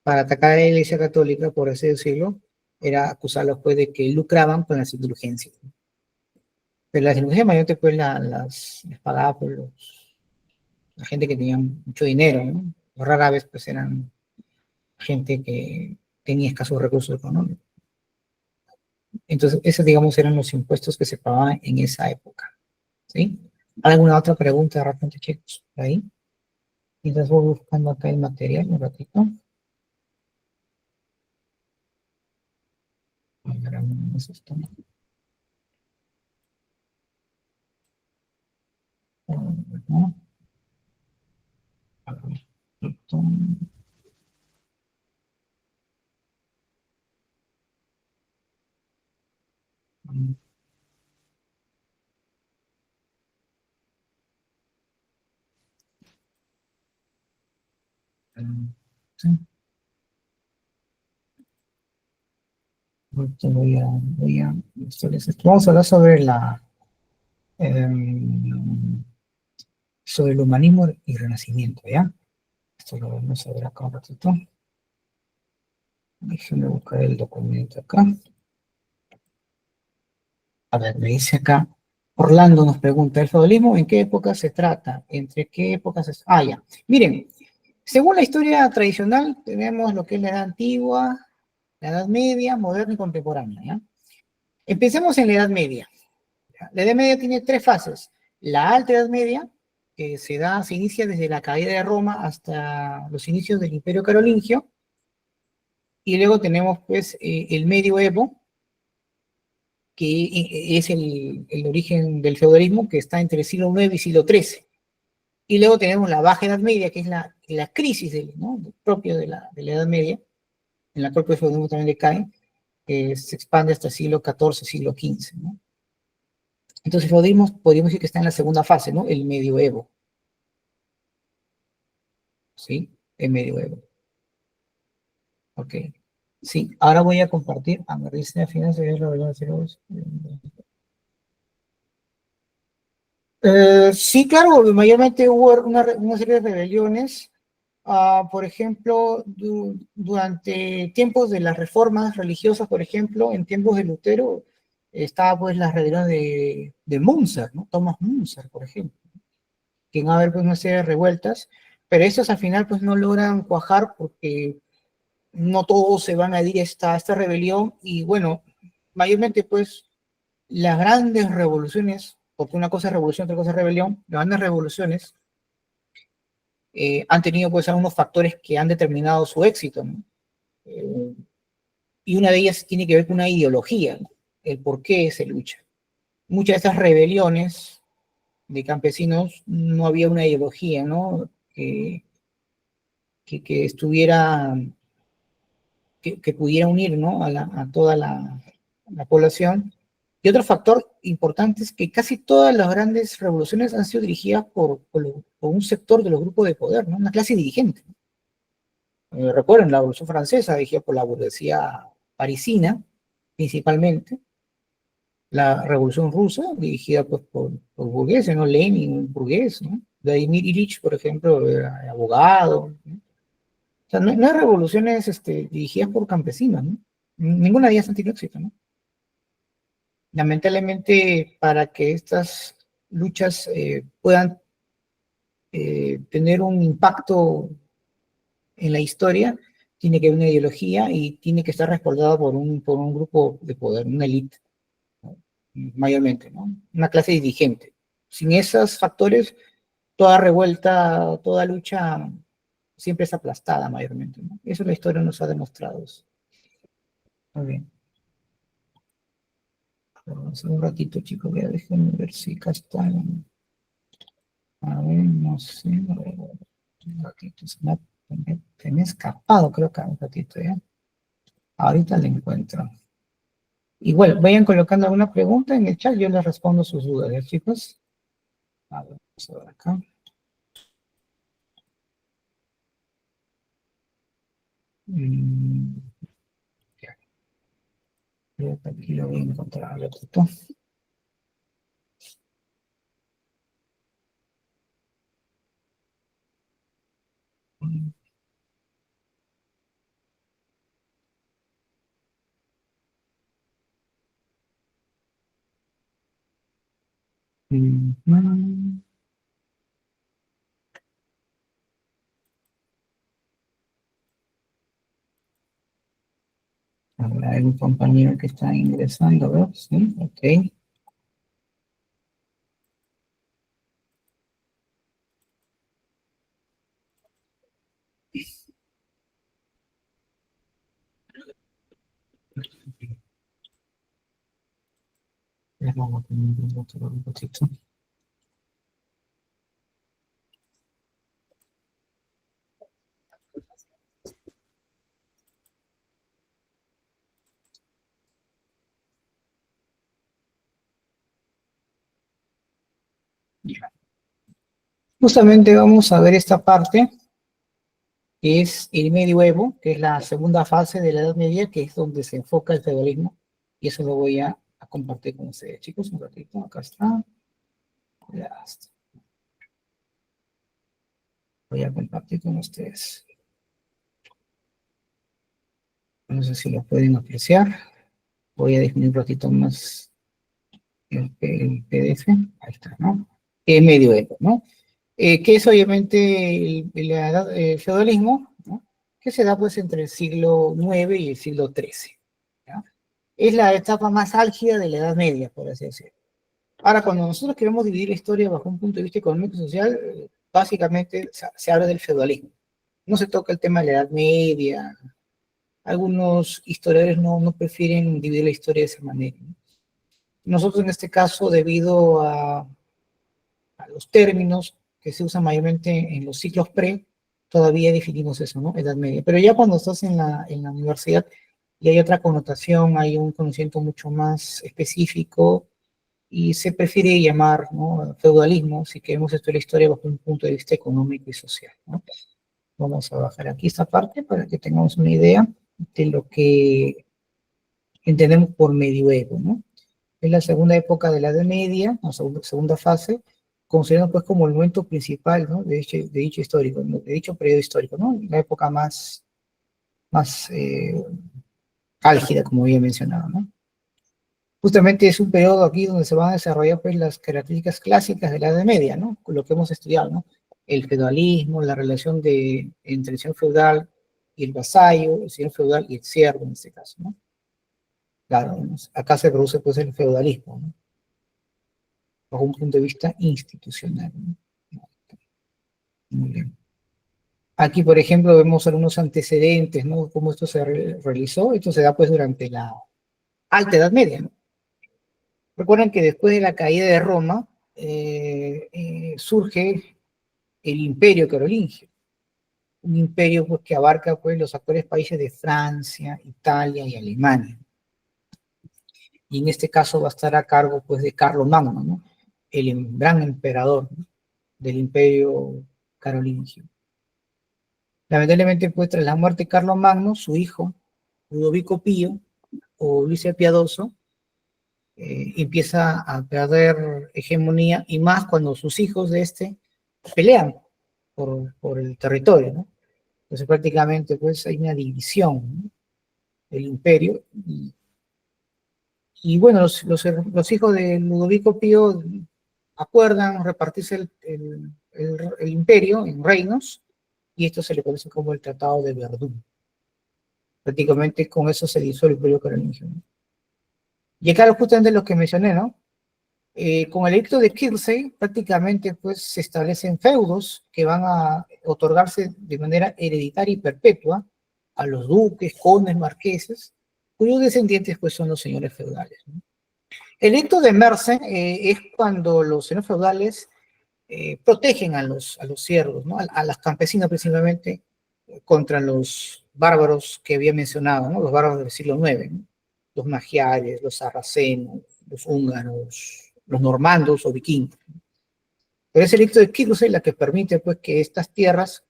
para atacar a la Iglesia Católica, por así decirlo, era acusarlos pues de que lucraban con las indulgencias. Pero las indulgencias mayormente pues las pagaba por la gente que tenía mucho dinero, ¿no? Rara vez pues eran gente que tenía escasos recursos económicos. Entonces, esos, digamos, eran los impuestos que se pagaban en esa época, ¿sí? ¿Alguna otra pregunta de repente, chicos? Ahí. Mientras voy buscando acá el material un ratito. Eso está. ¿No? Sí. Vamos a hablar sobre el humanismo y renacimiento, ¿ya? Esto lo vamos a ver acá un ratito. Déjenme buscar el documento acá. A ver, me dice acá, Orlando nos pregunta, ¿el feudalismo en qué época se trata? ¿Entre qué épocas es? Ah, ya. Miren, según la historia tradicional, tenemos lo que es la Edad Antigua, la Edad Media, moderna y contemporánea, ¿ya? Empecemos en la Edad Media. La Edad Media tiene tres fases. La Alta Edad Media, que se inicia desde la caída de Roma hasta los inicios del Imperio Carolingio, y luego tenemos pues el medioevo, que es el origen del feudalismo, que está entre el siglo IX y siglo XIII. Y luego tenemos la Baja Edad Media, que es la crisis ¿no? propio de la Edad Media, en la cual el feudalismo también decae, que se expande hasta el siglo XIV, siglo XV, ¿no? Entonces podríamos decir que está en la segunda fase, ¿no? El medioevo. ¿Sí? El medioevo. Ok. Sí, ahora voy a compartir. A ver, dice finanzas y relaciones. Sí, claro, mayormente hubo una serie de rebeliones. Por ejemplo, durante tiempos de las reformas religiosas, por ejemplo, en tiempos de Lutero, estaba pues la rebelión de Munzer, ¿no? Thomas Munzer, por ejemplo, que va a haber pues una serie de revueltas, pero estos al final pues no logran cuajar porque no todos se van a ir a esta rebelión, y bueno, mayormente pues las grandes revoluciones, porque una cosa es revolución, otra cosa es rebelión, las grandes revoluciones han tenido pues algunos factores que han determinado su éxito, ¿no? Y una de ellas tiene que ver con una ideología, ¿no? El por qué se lucha. Muchas de estas rebeliones de campesinos no había una ideología, ¿no? Que estuviera, que pudiera unir, ¿no? A toda la población. Y otro factor importante es que casi todas las grandes revoluciones han sido dirigidas por un sector de los grupos de poder, ¿no? Una clase dirigente. Recuerden, la Revolución Francesa, dirigida por la burguesía parisina, principalmente. La Revolución Rusa, dirigida pues, por burgueses, ¿no? Lenin, un burgués, ¿no? Vladimir Ilich, por ejemplo, era abogado, ¿no? O sea, no hay revoluciones dirigidas por campesinos, ¿no? Ninguna de ellas han tenido éxito, ¿no? Lamentablemente, para que estas luchas puedan tener un impacto en la historia, tiene que haber una ideología y tiene que estar respaldada por un grupo de poder, una élite, ¿no? Mayormente, ¿no? Una clase dirigente. Sin esos factores, toda revuelta, toda lucha siempre es aplastada mayormente, ¿no? Eso la historia nos ha demostrado. Muy bien. Vamos a un ratito, chicos, voy a déjenme ver si acá está. A ver, no sé, a ver, un ratito, se me ha escapado, creo que un ratito, ¿ya? Ahorita le encuentro. Igual, vayan colocando alguna pregunta en el chat, yo les respondo sus dudas, ¿ya, chicos? A ver, vamos a ver acá. Ya, creo que aquí lo voy a encontrar un ratito. Mm, A ver, hay un compañero que está ingresando, ¿verdad? Sí, ok. Vamos a poner un ratito. Justamente vamos a ver esta parte, que es el medioevo, que es la segunda fase de la Edad Media, que es donde se enfoca el feudalismo, y eso lo voy a compartir con ustedes, chicos, un ratito, acá está. Ya está. Voy a compartir con ustedes. No sé si lo pueden apreciar. Voy a disminuir un ratito más el PDF. Ahí está, ¿no? El medioevo, ¿no? Que es obviamente el feudalismo, ¿no? Que se da pues entre el siglo IX y el siglo XIII, ¿ya? Es la etapa más álgida de la Edad Media, por así decirlo. Ahora, cuando nosotros queremos dividir la historia bajo un punto de vista económico y social, básicamente se habla del feudalismo. No se toca el tema de la Edad Media. Algunos historiadores no prefieren dividir la historia de esa manera, ¿no? Nosotros en este caso, debido a los términos que se usan mayormente en los ciclos pre, todavía definimos eso, ¿no? Edad Media. Pero ya cuando estás en la universidad y hay otra connotación, hay un conocimiento mucho más específico y se prefiere llamar, ¿no?, feudalismo, si queremos estudiar la historia bajo un punto de vista económico y social, ¿no? Vamos a bajar aquí esta parte para que tengamos una idea de lo que entendemos por medioevo, ¿no? Es la segunda época de la Edad Media, la segunda fase, considerado pues como el momento principal, ¿no?, de dicho histórico, ¿no?, de dicho periodo histórico, ¿no? La época más álgida, como había mencionado, ¿no? Justamente es un periodo aquí donde se van a desarrollar pues las características clásicas de la Edad Media, ¿no? Con lo que hemos estudiado, ¿no? El feudalismo, la relación entre el señor feudal y el vasallo, el señor feudal y el siervo en este caso, ¿no? Claro, ¿no? Acá se produce pues el feudalismo, ¿no?, bajo un punto de vista institucional, ¿no? Muy bien. Aquí, por ejemplo, vemos algunos antecedentes, ¿no? Cómo esto se realizó. Esto se da pues durante la Alta Edad Media, ¿no? Recuerden que después de la caída de Roma, surge el Imperio Carolingio, un imperio pues, que abarca pues, los actuales países de Francia, Italia y Alemania. Y en este caso va a estar a cargo pues, de Carlomagno, ¿no?, el gran emperador, ¿no?, del Imperio Carolingio. Lamentablemente, pues tras la muerte de Carlomagno, su hijo, Ludovico Pío, o Luis el Piadoso, empieza a perder hegemonía, y más cuando sus hijos de este pelean por el territorio, ¿no? Entonces prácticamente pues hay una división, ¿no?, del imperio, y bueno, los hijos de Ludovico Pío acuerdan repartirse el imperio en reinos, y esto se le conoce como el Tratado de Verdún. Prácticamente con eso se disuelve el imperio carolingio, ¿no? Y acá justamente lo que mencioné, ¿no? Con el edicto de Kelsey, prácticamente pues se establecen feudos que van a otorgarse de manera hereditaria y perpetua a los duques, condes, marqueses, cuyos descendientes pues son los señores feudales, ¿no? El edicto de Mersenne es cuando los señores feudales protegen a los siervos, ¿no?, a los campesinos principalmente, contra los bárbaros que había mencionado, ¿no?, los bárbaros del siglo IX, ¿no?, los magiares, los sarracenos, los húngaros, los normandos o vikingos. Pero es el edicto de Kelsey la que permite pues, que estas tierras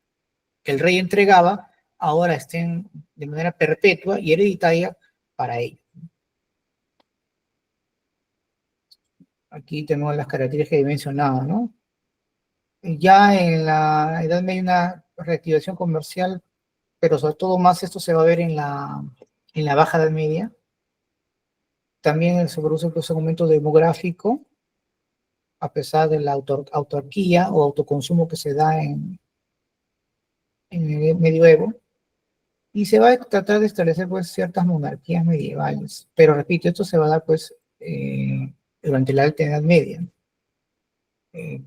que el rey entregaba ahora estén de manera perpetua y hereditaria para ellos. Aquí tenemos las características que he mencionado, ¿no? Ya en la Edad Media hay una reactivación comercial, pero sobre todo más esto se va a ver en la Baja Edad Media. También se produce pues, un aumento demográfico, a pesar de la autarquía o autoconsumo que se da en el medioevo, y se va a tratar de establecer pues, ciertas monarquías medievales. Pero repito, esto se va a dar pues, durante la Alta Edad Media.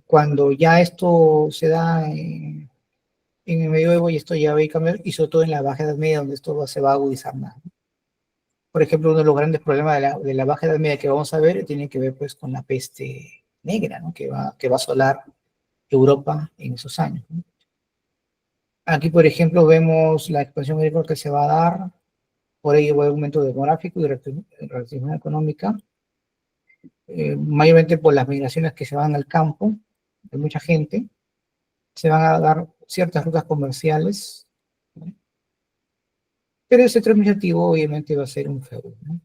Cuando ya esto se da en el medioevo, y esto ya va a cambiar, y sobre todo en la Baja Edad Media, donde esto se va a agudizar más. Por ejemplo, uno de los grandes problemas de la Baja Edad Media que vamos a ver tiene que ver pues, con la peste negra, ¿no?, que va a asolar Europa en esos años, ¿no? Aquí, por ejemplo, vemos la expansión agrícola que se va a dar, por ello va a haber aumento demográfico y reactivación económica, mayormente por las migraciones que se van al campo, de mucha gente. Se van a dar ciertas rutas comerciales, ¿no?, pero ese centro administrativo obviamente va a ser un feudo, ¿no?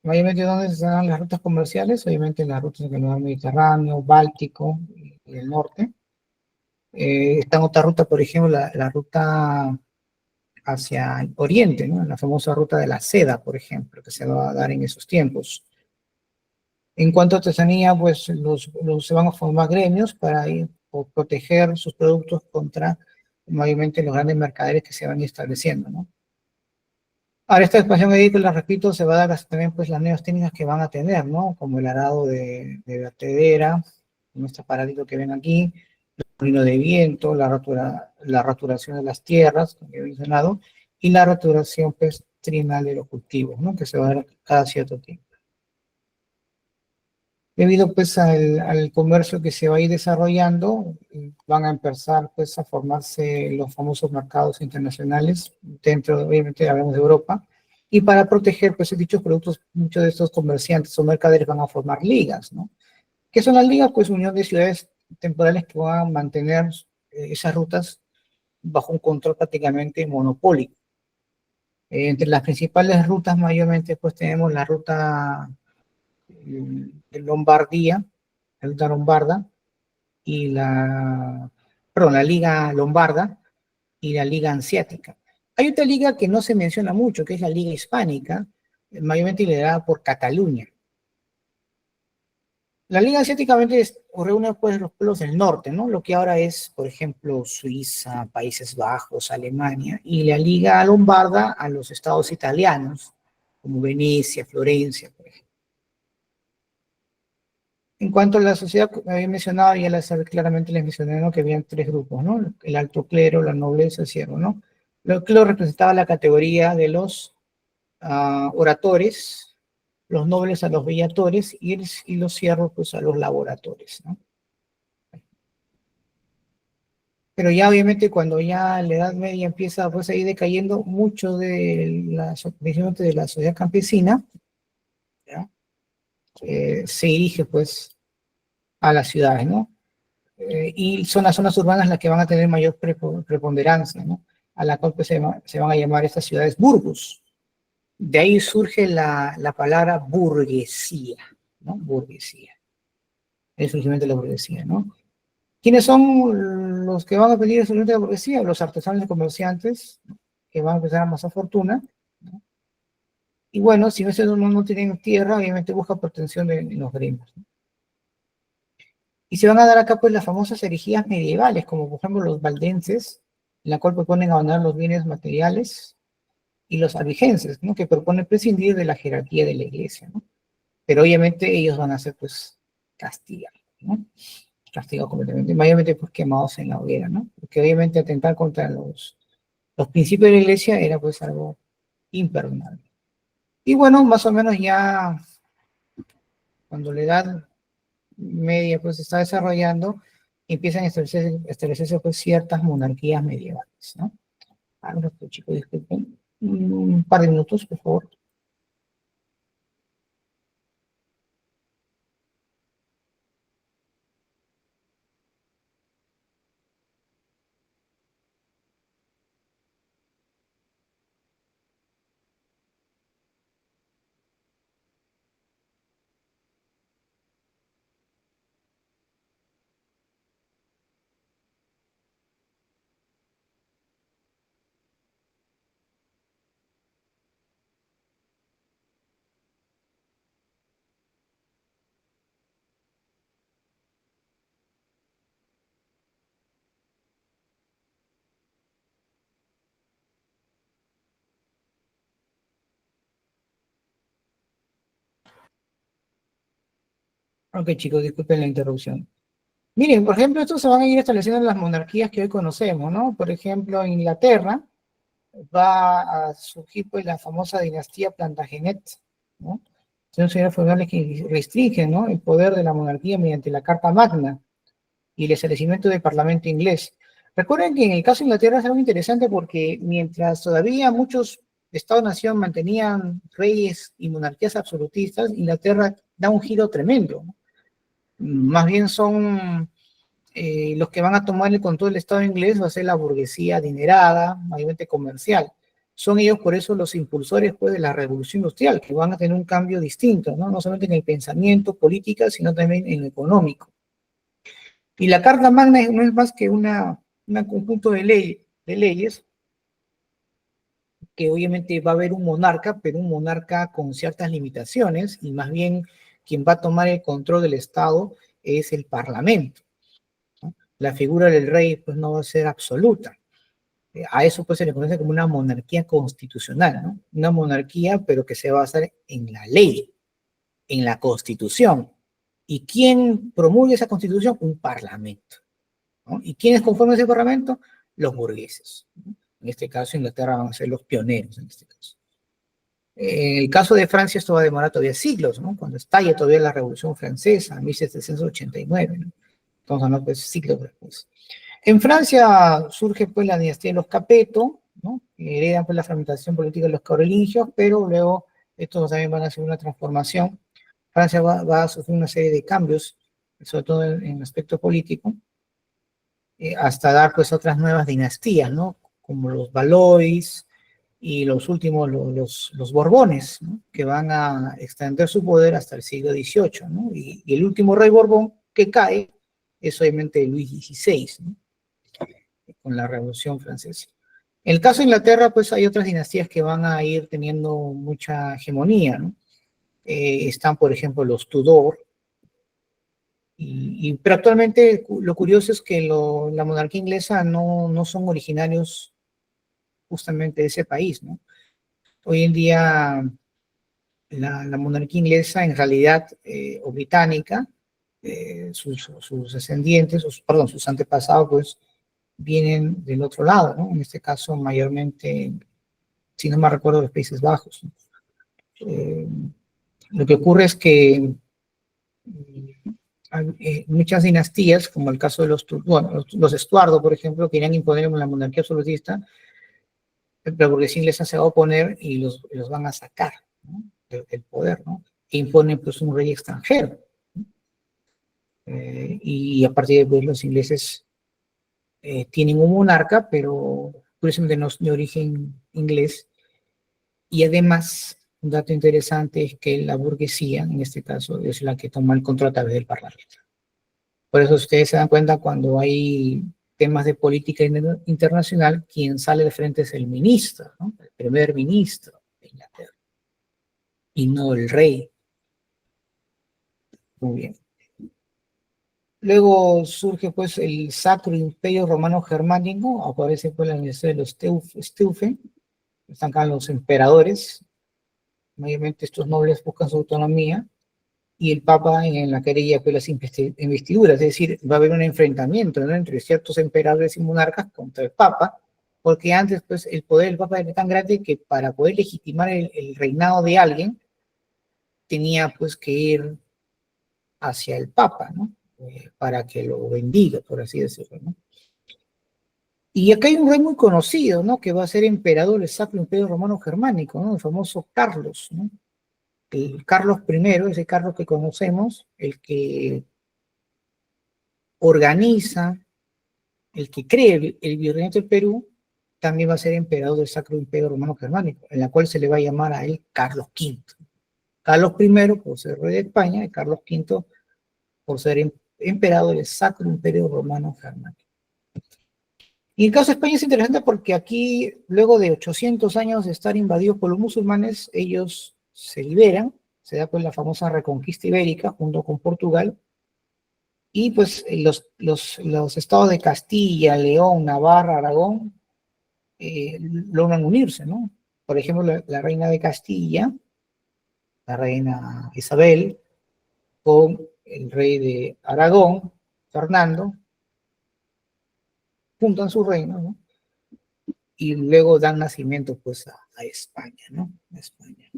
Mayormente, ¿dónde se dan las rutas comerciales? Obviamente en las rutas del Mediterráneo, Báltico y el norte. Está en otra ruta, por ejemplo, la ruta hacia el oriente, ¿no?, la famosa ruta de la seda, por ejemplo, que se va a dar en esos tiempos. En cuanto a artesanía, pues se van a formar gremios para proteger sus productos contra, mayormente, los grandes mercaderes que se van estableciendo, ¿no? Ahora, esta expansión agrícola, repito, se va a dar hasta también pues las nuevas técnicas que van a tener, ¿no? Como el arado de vertedera, como este aparatito que ven aquí, el molino de viento, la roturación de las tierras, como he mencionado, y la roturación pues trinal de los cultivos, ¿no? Que se va a dar cada cierto tiempo. Debido pues al comercio que se va a ir desarrollando, van a empezar pues a formarse los famosos mercados internacionales, dentro, obviamente, hablamos de Europa, y para proteger pues dichos productos, muchos de estos comerciantes o mercaderes van a formar ligas, ¿no? ¿Qué son las ligas? Pues unión de ciudades temporales que van a mantener esas rutas bajo un control prácticamente monopólico. Entre las principales rutas mayormente pues tenemos la ruta de Lombardía, la ruta lombarda, y la Liga Lombarda y la Liga Hanseática. Hay otra liga que no se menciona mucho, que es la Liga Hispánica, mayormente liderada por Cataluña. La Liga Hanseática reúne pues los pueblos del norte, ¿no? Lo que ahora es, por ejemplo, Suiza, Países Bajos, Alemania, y la Liga Lombarda a los estados italianos, como Venecia, Florencia, por ejemplo. En cuanto a la sociedad, como había mencionado, ya claramente les mencioné, ¿no? Que habían tres grupos, ¿no? El alto clero, la nobleza, el siervo, ¿no? El clero representaba la categoría de los oradores, los nobles a los bellatores y los siervos pues a los laboratores, ¿no? Pero ya obviamente cuando ya la Edad Media empieza pues a ir decayendo, mucho precisamente de la sociedad campesina, ¿ya? Se dirige pues a las ciudades, ¿no? Y son las zonas urbanas las que van a tener mayor preponderancia, ¿no? A la cual pues, se van a llamar estas ciudades burgos. De ahí surge la palabra burguesía, ¿no? Burguesía. Es surgimiento de la burguesía, ¿no? ¿Quiénes son los que van a pedir el surgimiento de la burguesía? Los artesanos y comerciantes, ¿no? Que van a empezar a amasar fortuna, ¿no? Y bueno, si no tienen tierra, obviamente busca protección en los gremios, ¿no? Y se van a dar acá pues las famosas herejías medievales, como por ejemplo los valdenses, en la cual proponen abandonar los bienes materiales, y los albigenses, ¿no? Que proponen prescindir de la jerarquía de la iglesia, ¿no? Pero obviamente ellos van a ser pues castigados, ¿no? Castigados completamente, mayormente pues quemados en la hoguera, ¿no? Porque obviamente atentar contra los principios de la iglesia era pues algo imperdonable. Y bueno, más o menos ya cuando la edad media pues se está desarrollando, empiezan a establecerse pues ciertas monarquías medievales, ¿no? Ahora, pues, chicos, disculpen, un par de minutos, por favor. Ok, chicos, disculpen la interrupción. Miren, por ejemplo, estos se van a ir estableciendo en las monarquías que hoy conocemos, ¿no? Por ejemplo, en Inglaterra va a surgir pues la famosa dinastía Plantagenet, ¿no? Son señores feudales que restringen, ¿no? El poder de la monarquía mediante la Carta Magna y el establecimiento del Parlamento inglés. Recuerden que en el caso de Inglaterra es algo interesante porque mientras todavía muchos estados-nación mantenían reyes y monarquías absolutistas, Inglaterra da un giro tremendo, ¿no? Más bien son los que van a tomar el control del Estado inglés va a ser la burguesía adinerada, mayormente comercial. Son ellos por eso los impulsores pues, de la revolución industrial, que van a tener un cambio distinto, ¿no? No solamente en el pensamiento, política, sino también en lo económico. Y la Carta Magna no es más que un conjunto de leyes que obviamente va a haber un monarca, pero un monarca con ciertas limitaciones, y más bien quien va a tomar el control del Estado es el Parlamento. La figura del rey pues no va a ser absoluta. A eso pues se le conoce como una monarquía constitucional, ¿no? Una monarquía, pero que se va a basar en la ley, en la constitución. ¿Y quién promulga esa constitución? Un parlamento, ¿no? ¿Y quiénes conforman ese parlamento? Los burgueses, ¿no? En este caso, Inglaterra van a ser los pioneros en este caso. En el caso de Francia, esto va a demorar todavía siglos, ¿no? Cuando estalle todavía la Revolución Francesa, en 1789, ¿no? Estamos hablando pues siglos después. En Francia surge pues la dinastía de los Capeto, ¿no? Que heredan pues la fragmentación política de los carolingios, pero luego estos también van a hacer una transformación. Francia va a sufrir una serie de cambios, sobre todo en el aspecto político, hasta dar pues otras nuevas dinastías, ¿no? Como los Valois y los últimos, los Borbones, ¿no? Que van a extender su poder hasta el siglo XVIII, ¿no? Y el último rey Borbón que cae es obviamente Luis XVI, ¿no? Con la Revolución Francesa. En el caso de Inglaterra, pues hay otras dinastías que van a ir teniendo mucha hegemonía, ¿no? Están, por ejemplo, los Tudor, pero actualmente lo curioso es que la monarquía inglesa no son originarios justamente de ese país, ¿no? Hoy en día la monarquía inglesa en realidad, o británica, sus descendientes, perdón, sus antepasados, pues vienen del otro lado, ¿no? En este caso, mayormente, si no me recuerdo, los Países Bajos, ¿no? Eh, lo que ocurre es que muchas dinastías, como el caso de bueno, los Estuardo, por ejemplo, querían imponer la monarquía absolutista, la burguesía inglesa se va a oponer y los van a sacar, ¿no? del poder, ¿no? E imponen pues un rey extranjero. ¿No? Y a partir de pues, los ingleses tienen un monarca, pero curiosamente no es de origen inglés. Y además, un dato interesante es que la burguesía, en este caso, es la que toma el control a través del parlamento. Por eso ustedes se dan cuenta cuando hay temas de política internacional, quien sale de frente es el ministro, ¿no? El primer ministro de Inglaterra, y no el rey. Muy bien. Luego surge pues el Sacro Imperio Romano Germánico, aparece pues la Universidad de los Steufen, están acá los emperadores, mayormente estos nobles buscan su autonomía, y el Papa en la querella pues las investiduras, es decir, va a haber un enfrentamiento, ¿no? Entre ciertos emperadores y monarcas contra el Papa, porque antes pues el poder del Papa era tan grande que para poder legitimar el reinado de alguien tenía pues que ir hacia el Papa, ¿no? Para que lo bendiga, por así decirlo, ¿no? Y acá hay un rey muy conocido, ¿no? Que va a ser emperador del Sacro Imperio Romano Germánico, ¿no? El famoso Carlos, ¿no? El Carlos I, ese Carlos que conocemos, el que organiza, el que cree el virreinato del Perú, también va a ser emperador del Sacro Imperio Romano Germánico, en la cual se le va a llamar a él Carlos V. Carlos I por ser rey de España y Carlos V por ser emperador del Sacro Imperio Romano Germánico. Y el caso de España es interesante porque aquí, luego de 800 años de estar invadidos por los musulmanes, ellos se liberan, se da pues la famosa reconquista ibérica junto con Portugal, y pues los estados de Castilla, León, Navarra, Aragón, logran unirse, ¿no? Por ejemplo, la reina de Castilla, la reina Isabel, con el rey de Aragón, Fernando, juntan su reino, ¿no? Y luego dan nacimiento pues a España, ¿no? A España.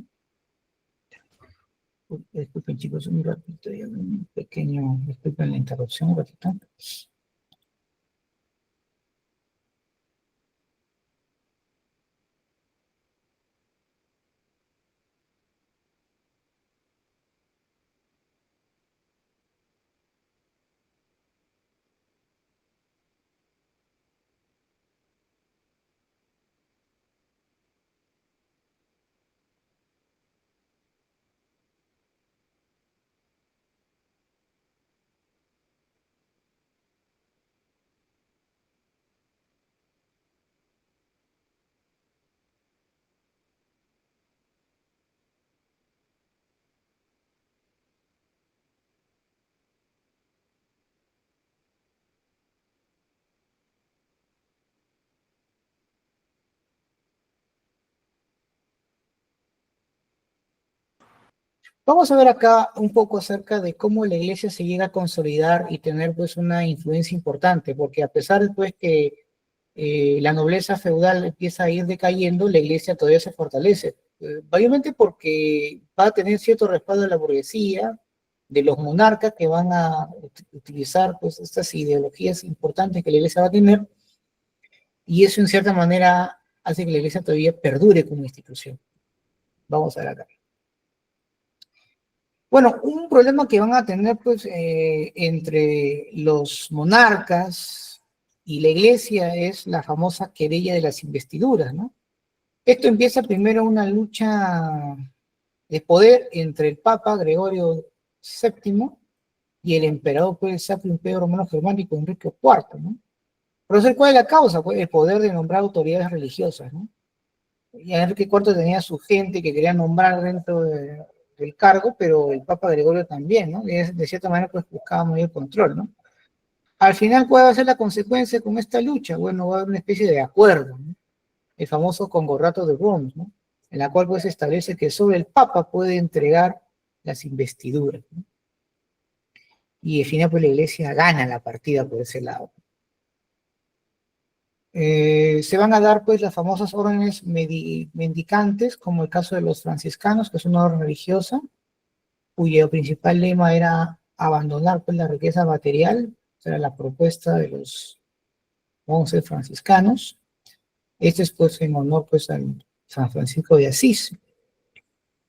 Disculpen chicos, un ratito, un pequeño, disculpen la interrupción, un ratito. Vamos a ver acá un poco acerca de cómo la iglesia se llega a consolidar y tener pues una influencia importante, porque a pesar de pues que la nobleza feudal empieza a ir decayendo, la iglesia todavía se fortalece. Obviamente porque va a tener cierto respaldo de la burguesía, de los monarcas que van a utilizar pues estas ideologías importantes que la iglesia va a tener, y eso en cierta manera hace que la iglesia todavía perdure como institución. Vamos a ver acá. Bueno, un problema que van a tener pues entre los monarcas y la iglesia es la famosa querella de las investiduras, ¿no? Esto empieza primero una lucha de poder entre el Papa Gregorio VII y el emperador pues Sacro Imperio Romano Germánico Enrique IV, ¿no? Pero ¿cuál es la causa? Pues el poder de nombrar autoridades religiosas, ¿no? Y Enrique IV tenía su gente que quería nombrar dentro del cargo, pero el Papa Gregorio también, ¿no? De cierta manera, pues buscaba mayor control, ¿no? Al final, ¿cuál va a ser la consecuencia con esta lucha? Bueno, va a haber una especie de acuerdo, ¿no? El famoso Concordato de Worms, ¿no? En la cual pues se establece que solo el Papa puede entregar las investiduras, ¿no? Y al final, pues la Iglesia gana la partida por ese lado. Se van a dar pues las famosas órdenes mendicantes, como el caso de los franciscanos, que es una orden religiosa, cuyo principal lema era abandonar pues la riqueza material, o sea, la propuesta de los 11 franciscanos. Este es pues en honor pues al San Francisco de Asís.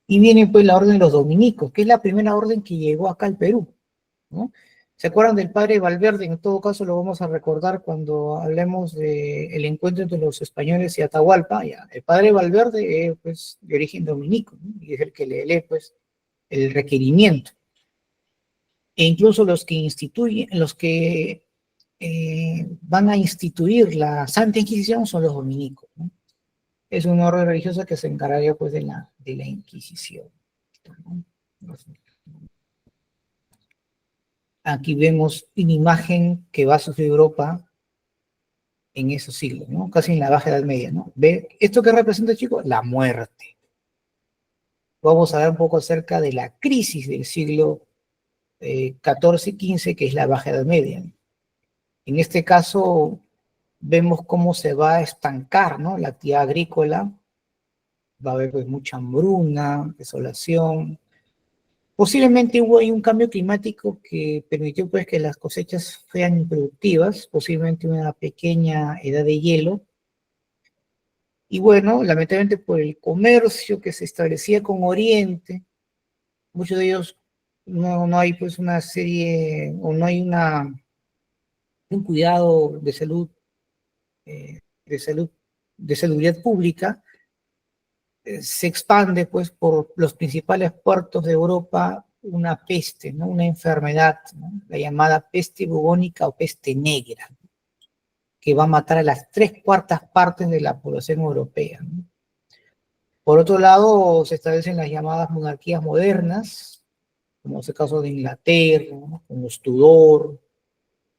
Y viene pues la orden de los dominicos, que es la primera orden que llegó acá al Perú, ¿no? ¿Se acuerdan del padre Valverde? En todo caso lo vamos a recordar cuando hablemos del encuentro entre los españoles y Atahualpa. Ya. El padre Valverde es pues, de origen dominico, ¿no? Y es el que le lee pues, el requerimiento. E incluso los que instituyen, los que van a instituir la Santa Inquisición son los dominicos, ¿no? Es una orden religiosa que se encargaría pues, de la Inquisición, ¿no? Aquí vemos una imagen que va a sufrir Europa en esos siglos, ¿no? Casi en la Baja Edad Media, ¿no? ¿Ve? ¿Esto qué representa, chicos? La muerte. Vamos a ver un poco acerca de la crisis del siglo XIV y XV, que es la Baja Edad Media. En este caso, vemos cómo se va a estancar, ¿no? La actividad agrícola, va a haber pues, mucha hambruna, desolación. Posiblemente hubo ahí un cambio climático que permitió pues que las cosechas fueran improductivas, posiblemente una pequeña edad de hielo. Y bueno, lamentablemente por el comercio que se establecía con Oriente, muchos de ellos no hay pues una serie, o no hay un cuidado de salud, de seguridad pública, se expande pues por los principales puertos de Europa una peste, ¿no? Una enfermedad, ¿no? La llamada peste bubónica o peste negra, que va a matar a las 3/4 de la población europea, ¿no? Por otro lado, se establecen las llamadas monarquías modernas, como es el caso de Inglaterra, ¿no? Con los Tudor,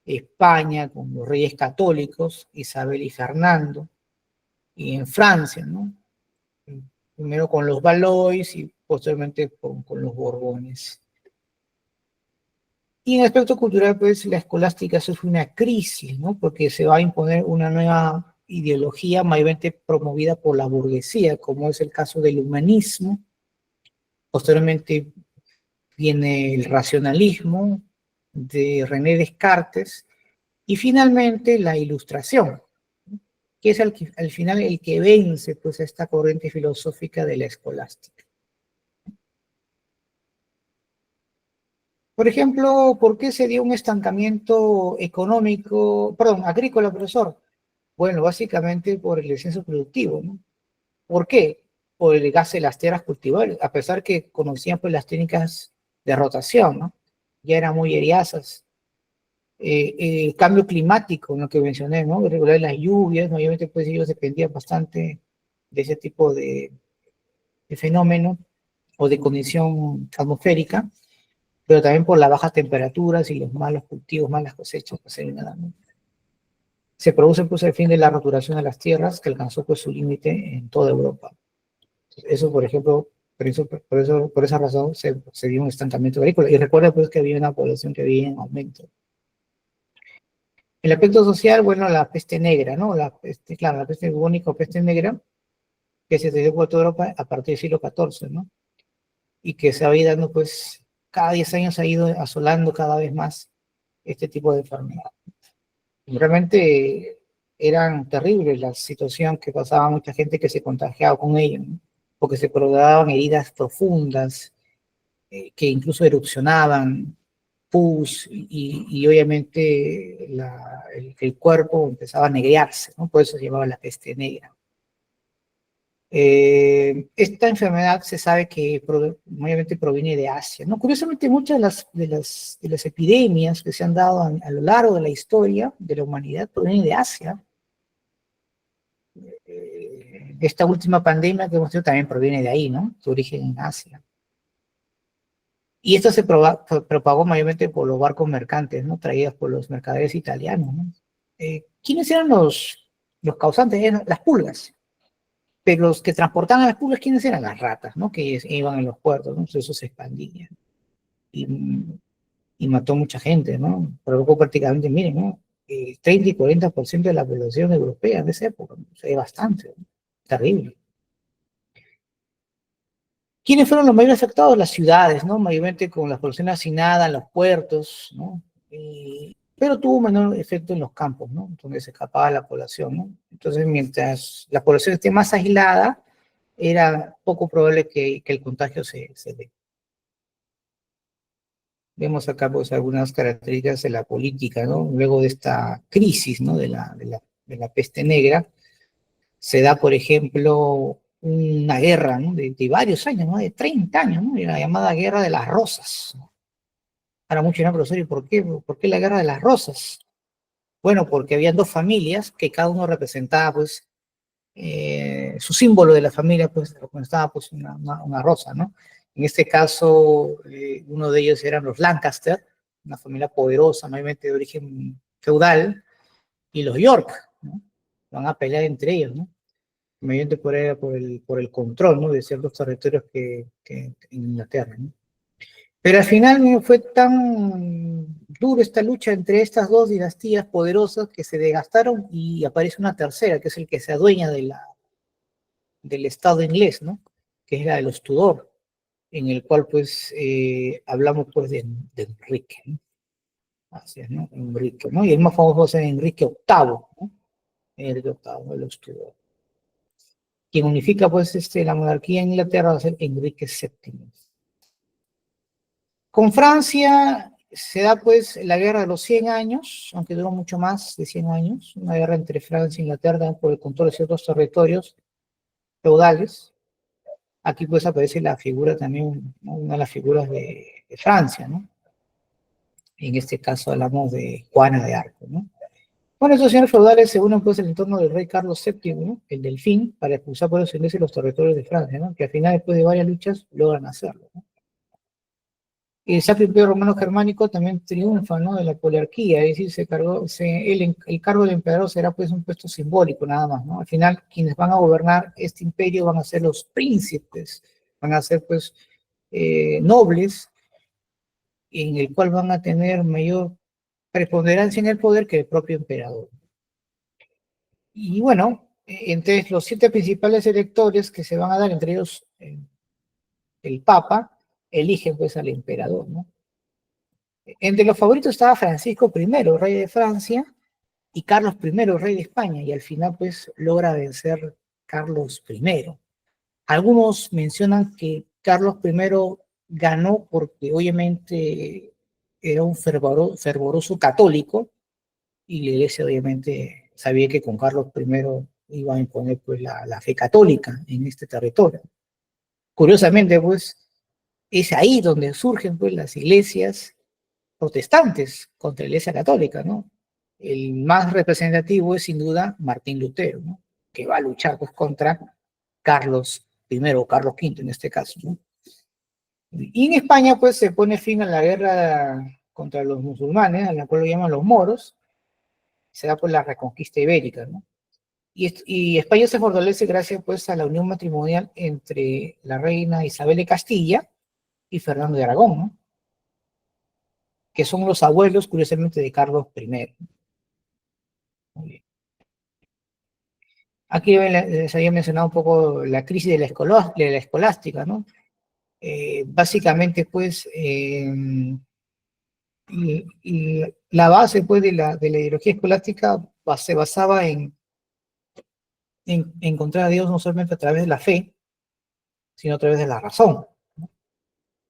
España, con los reyes católicos, Isabel y Fernando, y en Francia, ¿no? Primero con los Valois y posteriormente con los Borbones. Y en el aspecto cultural, pues la escolástica sufre una crisis, ¿no? Porque se va a imponer una nueva ideología mayormente promovida por la burguesía, como es el caso del humanismo. Posteriormente viene el racionalismo de René Descartes y finalmente la ilustración, que es al final el que vence pues esta corriente filosófica de la escolástica. Por ejemplo, ¿por qué se dio un estancamiento económico, perdón, agrícola, profesor? Bueno, básicamente por el descenso productivo, ¿no? ¿Por qué? Por el gas de las tierras cultivables, a pesar que conocían pues las técnicas de rotación, ¿no? Ya eran muy eriazas. El cambio climático, lo que mencioné, ¿no? Regular las lluvias, ¿no? Obviamente pues ellos dependían bastante de ese tipo de fenómeno o de condición atmosférica, pero también por las bajas temperaturas y los malos cultivos, malas cosechas, pues, ¿no? Se produce pues el fin de la roturación de las tierras que alcanzó pues su límite en toda Europa. Eso, por ejemplo, Por esa razón se dio un estancamiento agrícola. Y recuerda pues que había una población que vivía en aumento. El aspecto social, bueno, la peste negra, ¿no? Claro, la peste bubónica o peste negra, que se dio por toda Europa a partir del siglo XIV, ¿no? Y que se ha ido dando, pues, cada 10 años ha ido asolando cada vez más este tipo de enfermedad. Realmente eran terribles la situación que pasaba mucha gente que se contagiaba con ello, ¿no? Porque se provocaban heridas profundas, que incluso erupcionaban, pus, y obviamente el cuerpo empezaba a negrearse, ¿no? Por eso se llamaba la peste negra. Esta enfermedad se sabe que obviamente proviene de Asia, ¿no? Curiosamente, muchas de las epidemias que se han dado a lo largo de la historia de la humanidad provienen de Asia. Esta última pandemia que hemos tenido también proviene de ahí, ¿no? Su origen en Asia. Y esto se propagó mayormente por los barcos mercantes, ¿no? Traídos por los mercaderes italianos, ¿no? ¿Quiénes eran los causantes? Eran las pulgas. Pero los que transportaban a las pulgas, ¿quiénes eran? Las ratas, ¿no? Que iban en los puertos, ¿no? Entonces eso se expandía. Y, y mató mucha gente, ¿no? Provocó prácticamente, miren, ¿no? 30 y 40% de la población europea en esa época, ¿no? O sea, es bastante, ¿no? Terrible. ¿Quiénes fueron los mayores afectados? Las ciudades, ¿no? Mayormente con la población asignada en los puertos, ¿no? Pero tuvo un menor efecto en los campos, ¿no? Donde se escapaba la población, ¿no? Entonces, mientras la población esté más aislada, era poco probable que el contagio se dé. Vemos acá pues algunas características de la política, ¿no? Luego de esta crisis, ¿no? De la peste negra, se da, por ejemplo, una guerra, ¿no? De varios años, ¿no? De 30 años, ¿no? La llamada Guerra de las Rosas. Ahora muchos dirán, profesor, ¿y por qué? ¿Por qué la Guerra de las Rosas? Bueno, porque había dos familias que cada uno representaba, pues, su símbolo de la familia, pues, representaba, pues, una rosa, ¿no? En este caso, uno de ellos eran los Lancaster, una familia poderosa, mayormente de origen feudal, y los York, ¿no? Van a pelear entre ellos, ¿no? Mediante por el control, ¿no? De ciertos territorios que en Inglaterra, ¿no? Pero al final no fue tan dura esta lucha entre estas dos dinastías poderosas que se desgastaron y aparece una tercera, que es el que se adueña del Estado inglés, ¿no? Que es la de los Tudor, en el cual pues hablamos pues de Enrique, ¿no? Así es, ¿no? Enrique, ¿no? Y el más famoso es Enrique VIII, ¿no? Enrique VIII de los Tudor. Quien unifica pues la monarquía en Inglaterra va a ser Enrique VII. Con Francia se da pues la guerra de los 100 años, aunque duró mucho más de 100 años, una guerra entre Francia e Inglaterra por el control de ciertos territorios feudales. Aquí pues aparece la figura también, ¿no? Una de las figuras de Francia, ¿no? En este caso hablamos de Juana de Arco, ¿no? Bueno, estos señores feudales se unen pues en el entorno del rey Carlos VII, ¿no? El Delfín, para expulsar por los ingleses los territorios de Francia, ¿no? Que al final, después de varias luchas, logran hacerlo, ¿no? Y el Sacro Imperio Romano Germánico también triunfa, ¿no? De la poliarquía, es decir, el cargo del emperador será pues un puesto simbólico nada más, ¿no? Al final, quienes van a gobernar este imperio van a ser los príncipes, van a ser pues nobles, en el cual van a tener mayor preponderancia en el poder que el propio emperador. Y bueno, entre los 7 principales electores que se van a dar, entre ellos el Papa, eligen pues al emperador, ¿no? Entre los favoritos estaba Francisco I, rey de Francia, y Carlos I, rey de España, y al final pues logra vencer Carlos I. Algunos mencionan que Carlos I ganó porque obviamente era un fervoroso católico, y la iglesia obviamente sabía que con Carlos I iba a imponer pues la fe católica en este territorio. Curiosamente pues es ahí donde surgen pues las iglesias protestantes contra la iglesia católica, ¿no? El más representativo es sin duda Martín Lutero, ¿no? Que va a luchar pues contra Carlos I o Carlos V en este caso, ¿no? Y en España pues se pone fin a la guerra contra los musulmanes, a la cual lo llaman los moros, se da por la reconquista ibérica, ¿no? Y España se fortalece gracias pues a la unión matrimonial entre la reina Isabel de Castilla y Fernando de Aragón, ¿no? Que son los abuelos, curiosamente, de Carlos I. Muy bien. Aquí les había mencionado un poco la crisis de la escolástica, ¿no? Básicamente, pues, y la base pues, de la ideología escolástica se basaba en encontrar a Dios no solamente a través de la fe, sino a través de la razón.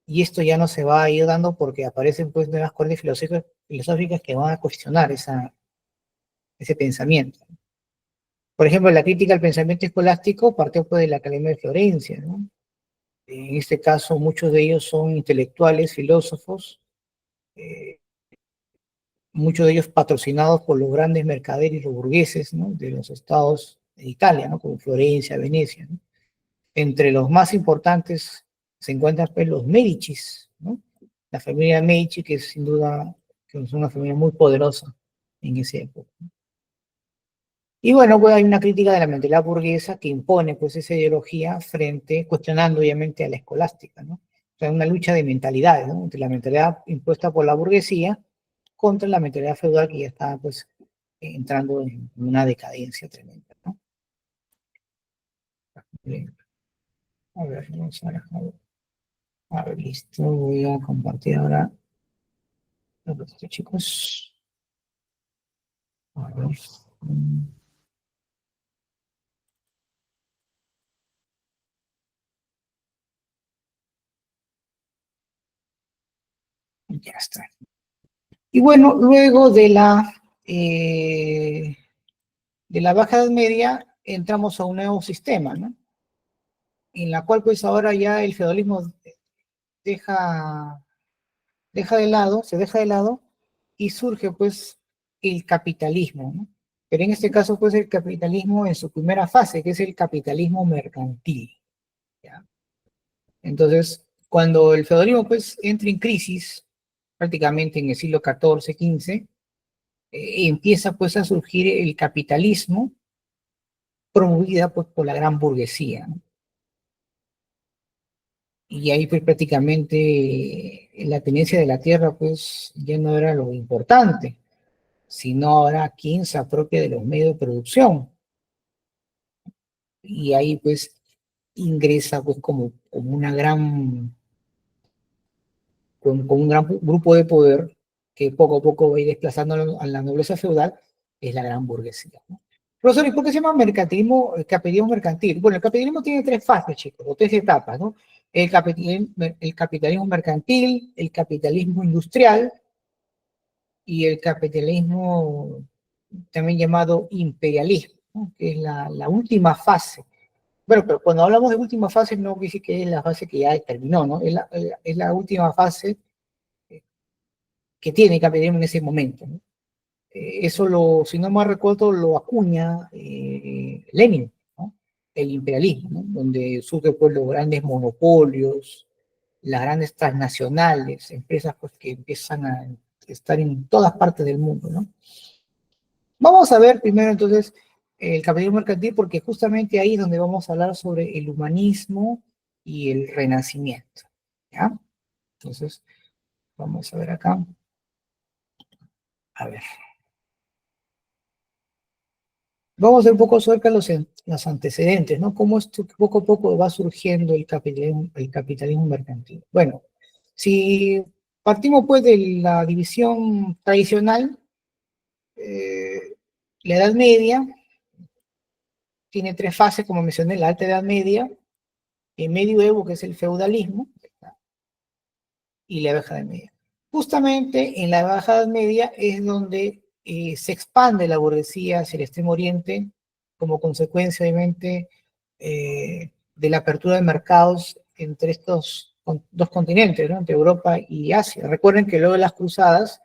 Y esto ya no se va a ir dando porque aparecen pues nuevas corrientes filosóficas que van a cuestionar ese pensamiento. Por ejemplo, la crítica al pensamiento escolástico partió pues, de la Academia de Florencia, ¿no? En este caso, muchos de ellos son intelectuales, filósofos, eh, muchos de ellos patrocinados por los grandes mercaderes, los burgueses, ¿no? De los estados de Italia, ¿no? Como Florencia, Venecia, ¿no? Entre los más importantes se encuentran pues, los Médicis, ¿no? La familia Medici, que es sin duda que es una familia muy poderosa en esa época. Y bueno, pues hay una crítica de la mentalidad burguesa que impone pues esa ideología frente, cuestionando obviamente a la escolástica, ¿no? O sea, una lucha de mentalidades, ¿no? Entre la mentalidad impuesta por la burguesía contra la mentalidad feudal que ya está pues entrando en una decadencia tremenda, ¿no? Bien. A ver, vamos a ver, listo, voy a compartir ahora los chicos. A ver. Ya está. Y bueno, luego de la Baja Edad Media entramos a un nuevo sistema, ¿no? En la cual pues ahora ya el feudalismo deja, se deja de lado y surge pues el capitalismo, ¿no? Pero en este caso pues el capitalismo en su primera fase, que es el capitalismo mercantil, ¿ya? Entonces, cuando el feudalismo pues entra en crisis, prácticamente en el siglo XIV, XV, empieza pues a surgir el capitalismo promovida pues, por la gran burguesía, ¿no? Y ahí pues prácticamente la tenencia de la tierra pues ya no era lo importante, sino ahora quién se apropia de los medios de producción. Y ahí pues ingresa pues como una gran, con un gran grupo de poder que poco a poco va a ir desplazando a la nobleza feudal, es la gran burguesía, ¿no? Profesor, ¿y por qué se llama mercantilismo, capitalismo mercantil? Bueno, el capitalismo tiene tres fases, chicos, o tres etapas, ¿no? El capitalismo mercantil, el capitalismo industrial y el capitalismo también llamado imperialismo, ¿no? Que es la última fase. Bueno, pero cuando hablamos de última fase no quiere decir que es la fase que ya terminó, ¿no? Es la última fase que tiene el capitalismo en ese momento, ¿no? Eso, si no mal recuerdo, lo acuña Lenin, ¿no? El imperialismo, ¿no? Donde surgen pues, los grandes monopolios, las grandes transnacionales, empresas pues, que empiezan a estar en todas partes del mundo, ¿no? Vamos a ver primero entonces el capitalismo mercantil, porque justamente ahí es donde vamos a hablar sobre el humanismo y el renacimiento, ¿ya? Entonces, vamos a ver acá. A ver. Vamos a ver un poco acerca de los antecedentes, ¿no? Cómo esto poco a poco va surgiendo el capitalismo mercantil. Bueno, si partimos pues de la división tradicional, eh, la Edad Media tiene tres fases, como mencioné, la Alta Edad Media, el Medioevo, que es el feudalismo, y la Baja Edad Media. Justamente en la Baja Edad Media es donde se expande la burguesía hacia el Extremo Oriente, como consecuencia, obviamente, de la apertura de mercados entre estos dos continentes, ¿no? Entre Europa y Asia. Recuerden que luego de las cruzadas,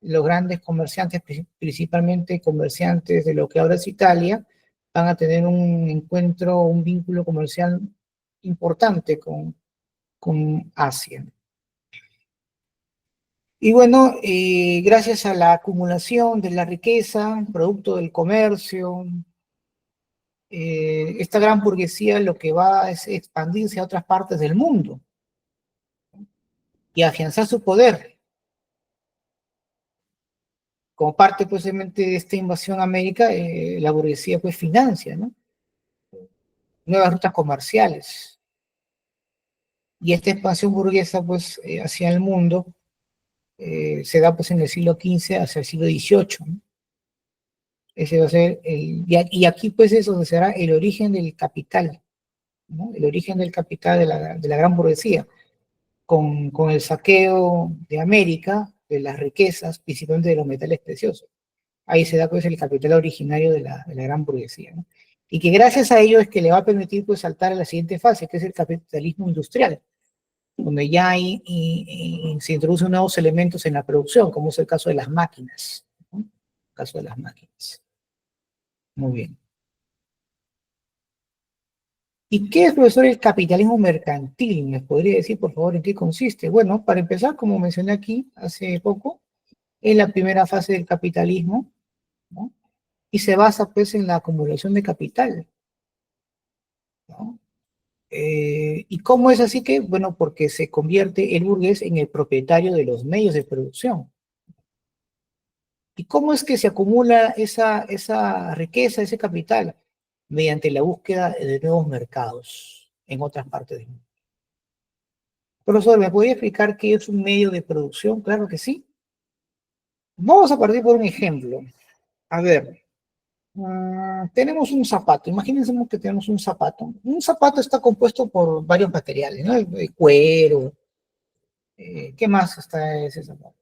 los grandes comerciantes, principalmente comerciantes de lo que ahora es Italia, van a tener un encuentro, un vínculo comercial importante con Asia. Y bueno, gracias a la acumulación de la riqueza, producto del comercio, esta gran burguesía lo que va es expandirse a otras partes del mundo y afianzar su poder. Como parte, pues, de esta invasión a América, la burguesía, pues, financia, ¿no? Nuevas rutas comerciales. Y esta expansión burguesa, pues, hacia el mundo, se da, pues, en el siglo XV hacia el siglo XVIII, ¿no? Ese va a ser y aquí, pues, eso será el origen del capital, ¿no? El origen del capital de la gran burguesía, con el saqueo de América, de las riquezas, principalmente de los metales preciosos. Ahí se da, pues, el capital originario de la gran burguesía, ¿no? Y que gracias a ello es que le va a permitir, pues, saltar a la siguiente fase, que es el capitalismo industrial, donde ya se introducen nuevos elementos en la producción, como es el caso de las máquinas, ¿no? El caso de las máquinas. Muy bien. ¿Y qué es, profesor, el capitalismo mercantil? ¿Me podría decir, por favor, en qué consiste? Bueno, para empezar, como mencioné aquí hace poco, es la primera fase del capitalismo, ¿no? Y se basa, pues, en la acumulación de capital, ¿no? ¿Y cómo es así que? Bueno, porque se convierte el burgués en el propietario de los medios de producción. ¿Y cómo es que se acumula esa riqueza, ese capital? Mediante la búsqueda de nuevos mercados en otras partes del mundo. Profesor, ¿me podría explicar qué es un medio de producción? Claro que sí. Vamos a partir por un ejemplo. A ver, tenemos un zapato. Imagínense que tenemos un zapato. Un zapato está compuesto por varios materiales, ¿no? El cuero. ¿Qué más está ese zapato?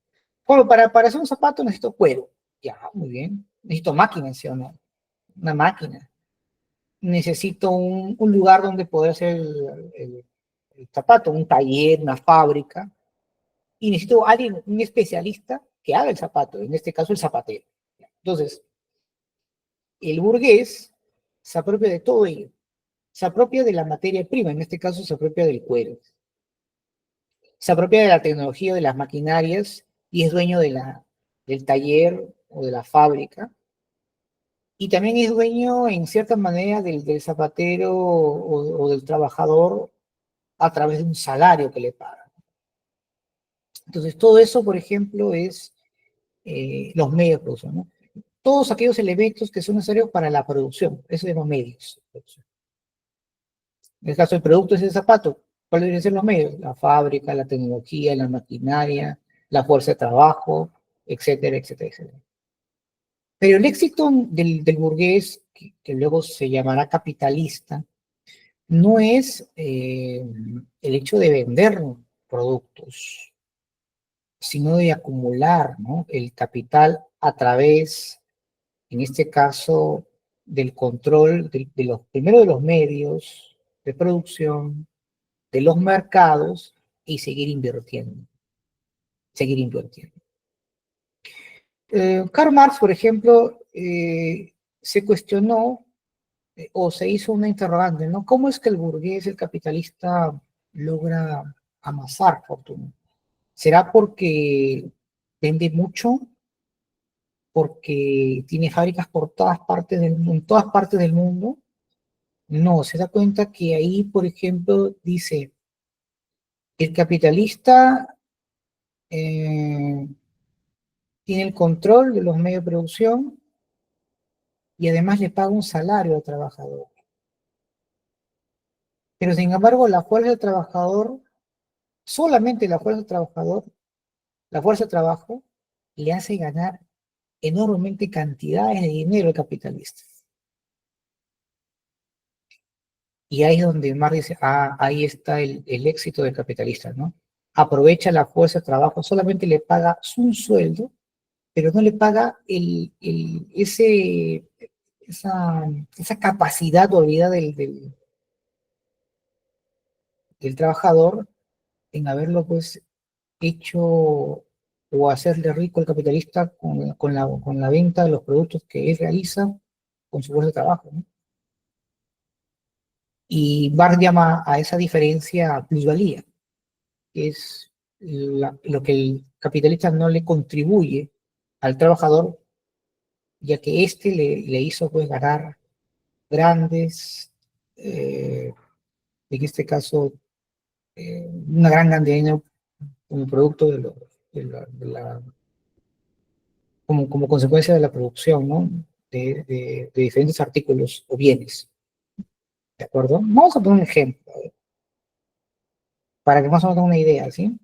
Bueno, para hacer un zapato necesito cuero. Ya, muy bien. Necesito máquina, ¿sí o no? Una máquina. Necesito un lugar donde poder hacer el zapato, un taller, una fábrica. Y necesito alguien, un especialista que haga el zapato, en este caso el zapatero. Entonces, el burgués se apropia de todo ello. Se apropia de la materia prima, en este caso se apropia del cuero. Se apropia de la tecnología, de las maquinarias, y es dueño del taller o de la fábrica. Y también es dueño, en cierta manera, del zapatero o del trabajador a través de un salario que le pagan. Entonces, todo eso, por ejemplo, es los medios de producción, ¿no? Todos aquellos elementos que son necesarios para la producción, eso son los medios de producción. En el caso del producto es el zapato, ¿cuáles deben ser los medios? La fábrica, la tecnología, la maquinaria, la fuerza de trabajo, etcétera, etcétera, etcétera. Pero el éxito del burgués, que luego se llamará capitalista, no es el hecho de vender productos, sino de acumular, ¿no?, el capital a través, en este caso, del control primero de los medios de producción, de los mercados, y seguir invirtiendo, seguir invirtiendo. Karl Marx, por ejemplo, se cuestionó o se hizo una interrogante, ¿no? ¿Cómo es que el burgués, el capitalista, logra amasar fortuna? ¿Será porque vende mucho? ¿Porque tiene fábricas por todas partes en todas partes del mundo? No, se da cuenta que ahí, por ejemplo, dice, el capitalista eh, tiene el control de los medios de producción y además le paga un salario al trabajador. Pero sin embargo, la fuerza del trabajador, solamente la fuerza del trabajador, la fuerza de trabajo, le hace ganar enormemente cantidades de dinero al capitalista. Y ahí es donde Marx dice, ahí está el éxito del capitalista, ¿no? Aprovecha la fuerza de trabajo, solamente le paga un sueldo, pero no le paga esa capacidad o habilidad del trabajador en haberlo, pues, hecho o hacerle rico al capitalista con la venta de los productos que él realiza con su fuerza de trabajo, ¿no? Y Marx llama a esa diferencia plusvalía, que es lo que el capitalista no le contribuye al trabajador, ya que éste le hizo, pues, ganar grandes, en este caso, una gran cantidad de dinero como producto como consecuencia de la producción, ¿no? De diferentes artículos o bienes, ¿de acuerdo? Vamos a poner un ejemplo, para que más o menos tengan una idea, ¿sí?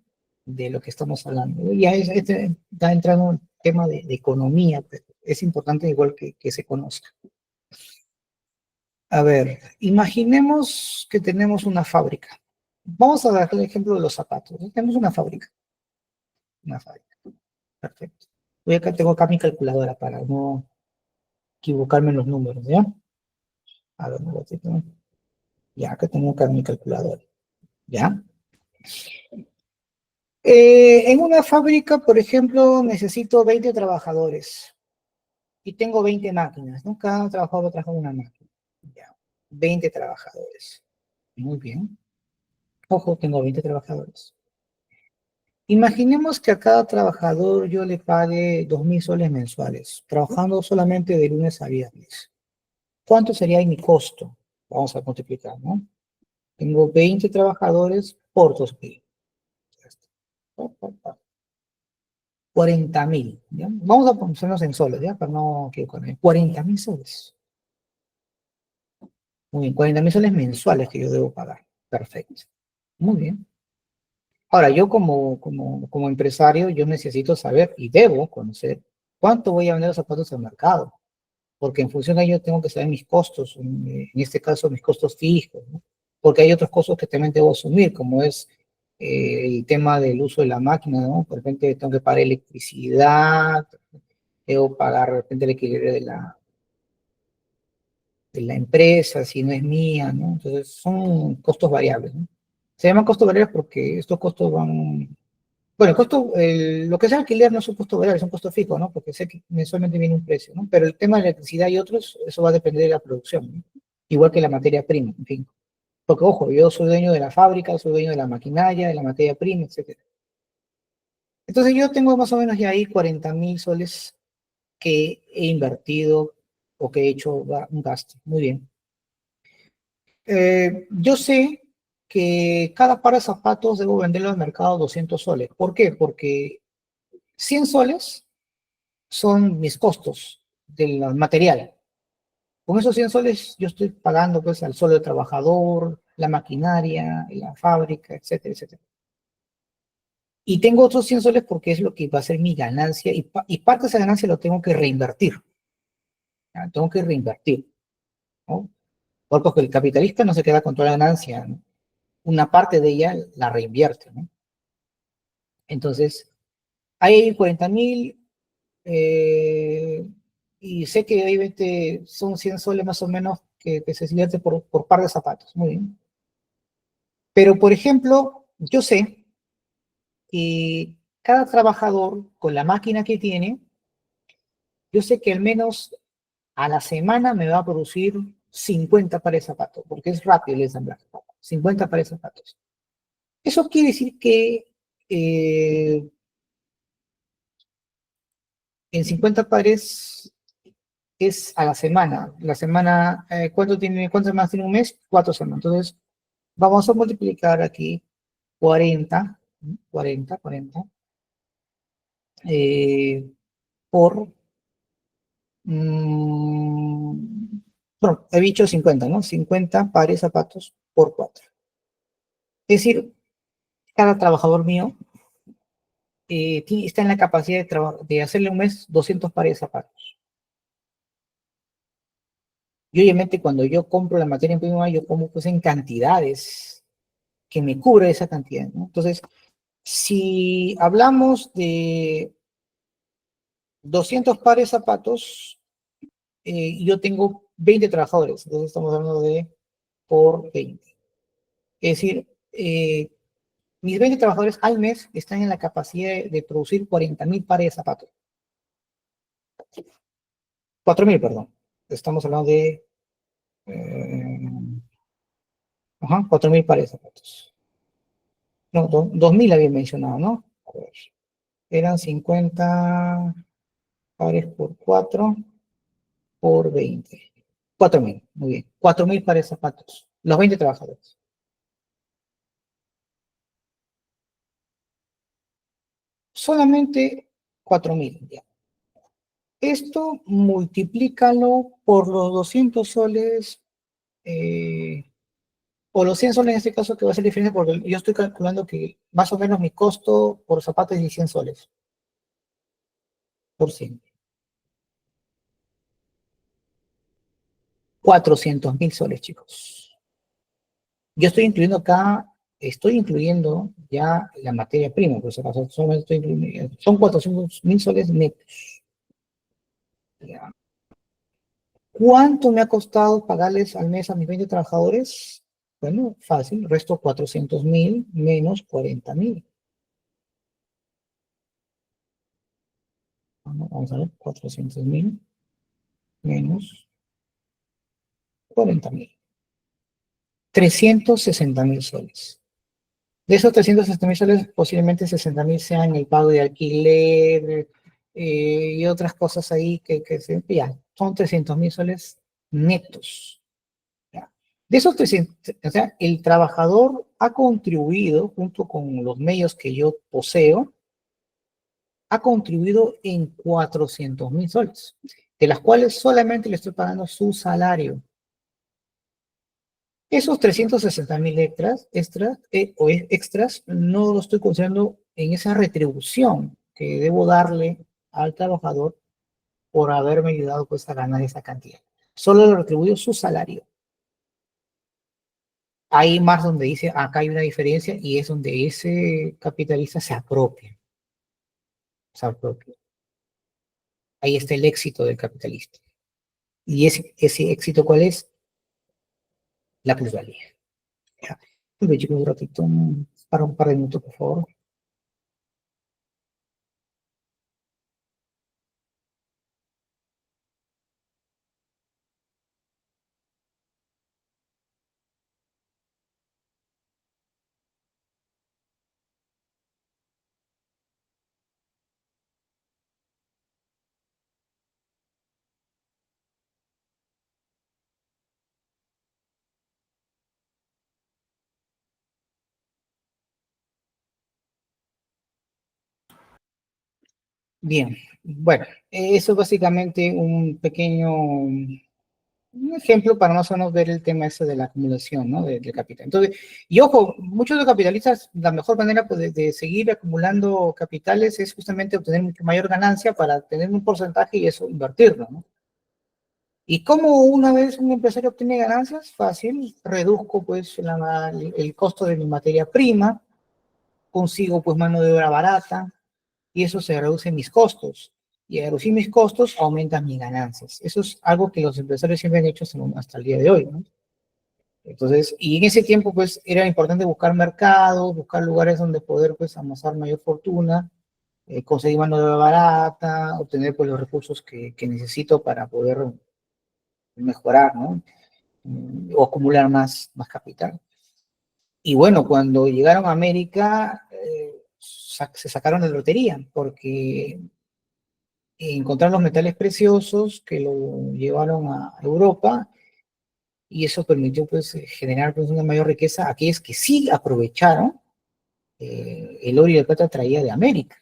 De lo que estamos hablando. Ya está entrando un tema de economía, pero es importante igual que se conozca. A ver, imaginemos que tenemos una fábrica. Vamos a dar el ejemplo de los zapatos, ¿sí? Tenemos una fábrica. Una fábrica. Perfecto. Tengo acá mi calculadora para no equivocarme en los números, ¿ya? A ver, un ratito. Ya, acá tengo acá mi calculadora. ¿Ya? En una fábrica, por ejemplo, necesito 20 trabajadores y tengo 20 máquinas, ¿no? Cada trabajador trabaja en una máquina. Ya. 20 trabajadores. Muy bien. Ojo, tengo 20 trabajadores. Imaginemos que a cada trabajador yo le pague 2.000 soles mensuales, trabajando solamente de lunes a viernes. ¿Cuánto sería mi costo? Vamos a multiplicar, ¿no? Tengo 20 trabajadores por 2.000. 40.000, ¿ya? Vamos a ponernos en soles, ¿ya? Para no equivocarme. 40.000 soles. Muy bien, 40.000 soles mensuales que yo debo pagar. Perfecto. Muy bien. Ahora, yo como empresario, yo necesito saber y debo conocer cuánto voy a vender los zapatos al mercado, porque en función de ello tengo que saber mis costos, en este caso mis costos fijos, ¿no? Porque hay otros costos que también debo asumir, como es el tema del uso de la máquina, ¿no? Por ejemplo, tengo que pagar electricidad, debo pagar de repente el equilibrio de la empresa, si no es mía, ¿no? Entonces son costos variables, ¿no? Se llaman costos variables porque estos costos van... Bueno, lo que es alquiler no es un costo variable, es un costo fijo, ¿no? Porque sé que mensualmente viene un precio, ¿no? Pero el tema de la electricidad y otros, eso va a depender de la producción, ¿no? Igual que la materia prima, en fin. Porque, ojo, yo soy dueño de la fábrica, soy dueño de la maquinaria, de la materia prima, etcétera. Entonces yo tengo más o menos ya ahí 40.000 soles que he invertido o que he hecho un gasto. Muy bien. Yo sé que cada par de zapatos debo venderlo al mercado 200 soles. ¿Por qué? Porque 100 soles son mis costos del material. Con esos 100 soles yo estoy pagando pues al sueldo del trabajador, la maquinaria, la fábrica, etcétera, etcétera. Y tengo otros 100 soles porque es lo que va a ser mi ganancia y parte de esa ganancia lo tengo que reinvertir. ¿Ya? Tengo que reinvertir, ¿no? Porque el capitalista no se queda con toda la ganancia, ¿no? Una parte de ella la reinvierte, ¿no? Entonces, hay 40.000 y sé que hay 20, son 100 soles más o menos que se invierte por par de zapatos. Muy bien. Pero, por ejemplo, yo sé que cada trabajador con la máquina que tiene, yo sé que al menos a la semana me va a producir 50 pares de zapatos, porque es rápido el ensamblaje. 50 pares de zapatos. Eso quiere decir que eh, en 50 pares es a la semana. La semana, ¿cuántas semanas tiene un mes? 4 semanas. Entonces, vamos a multiplicar aquí 40, 40, por, bueno, he dicho 50, ¿no? 50 pares de zapatos por 4. Es decir, cada trabajador mío está en la capacidad de hacerle un mes 200 pares de zapatos. Y obviamente cuando yo compro la materia prima, yo compro pues en cantidades que me cubre esa cantidad, ¿no? Entonces, si hablamos de 200 pares de zapatos, yo tengo 20 trabajadores, entonces estamos hablando de por 20. Es decir, mis 20 trabajadores al mes están en la capacidad de producir 40.000 pares de zapatos. 4.000, perdón. Estamos hablando de 4.000 pares de zapatos. No, 2.000 había mencionado, ¿no? A ver, eran 50 pares por 4 por 20. 4.000, muy bien. 4.000 pares de zapatos. Los 20 trabajadores. Solamente 4.000. Ya. Esto multiplícalo por los 200 soles, o los 100 soles en este caso, que va a ser diferente porque yo estoy calculando que más o menos mi costo por zapatos es de 100 soles por 100. 400.000 soles, chicos. Yo estoy incluyendo acá, estoy incluyendo ya la materia prima, por si acaso, solamente estoy incluyendo, son 400.000 soles netos. Ya. ¿Cuánto me ha costado pagarles al mes a mis 20 trabajadores? Bueno, fácil, resto 400.000 menos 40.000. Vamos a ver, 400.000 menos 40.000. 360.000 soles. De esos 360.000 soles, posiblemente 60.000 sean el pago de alquiler, y otras cosas ahí ya, son 300.000 soles netos. ¿Ya? De esos 300, o sea, el trabajador ha contribuido, junto con los medios que yo poseo, ha contribuido en 400.000 soles, de las cuales solamente le estoy pagando su salario. Esos 360.000 extras no los estoy considerando en esa retribución que debo darle al trabajador por haberme ayudado pues, a ganar esa cantidad. Solo le retribuyo su salario. Ahí más donde dice, acá hay una diferencia y es donde ese capitalista se apropia. Se apropia. Ahí está el éxito del capitalista. ¿Y ese éxito cuál es? La plusvalía. Ya. Chicos, un ratito, para un par de minutos, por favor. Bien, bueno, eso es básicamente un pequeño un ejemplo para más o menos ver el tema ese de la acumulación, ¿no? Del capital. Entonces, y ojo, muchos de los capitalistas, la mejor manera pues, de seguir acumulando capitales es justamente obtener mucho mayor ganancia para tener un porcentaje y eso invertirlo, ¿no? ¿Y cómo una vez un empresario obtiene ganancias? Fácil, reduzco pues el costo de mi materia prima, consigo pues mano de obra barata, y eso se reduce mis costos. Y al reducir mis costos, aumentan mis ganancias. Eso es algo que los empresarios siempre han hecho hasta el día de hoy, ¿no? Entonces, y en ese tiempo, pues, era importante buscar mercados, buscar lugares donde poder, pues, amasar mayor fortuna, conseguir mano de obra barata, obtener, pues, los recursos que necesito para poder mejorar, ¿no? O acumular más capital. Y bueno, cuando llegaron a América, se sacaron de lotería, porque encontraron los metales preciosos que lo llevaron a Europa y eso permitió pues generar pues, una mayor riqueza a aquellos que sí aprovecharon el oro y la plata traída de América.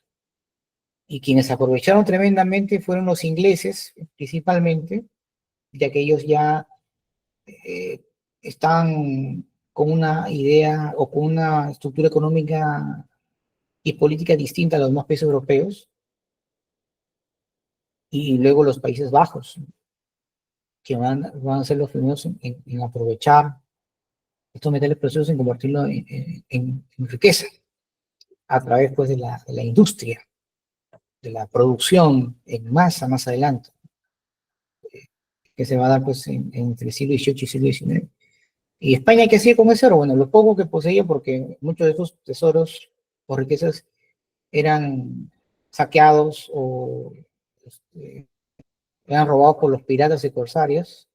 Y quienes aprovecharon tremendamente fueron los ingleses, principalmente, ya que ellos ya eh, están con una idea o con una estructura económica y política distinta a los demás países europeos, y luego los Países Bajos, que van a ser los primeros en aprovechar estos metales preciosos, en convertirlo en riqueza a través pues, de la industria, de la producción en masa más adelante, que se va a dar pues, entre el siglo XVIII y siglo XIX. ¿Y España qué hacía con ese oro? Bueno, lo poco que poseía, porque muchos de esos tesoros o riquezas eran saqueados o este, eran robados por los piratas y corsarios,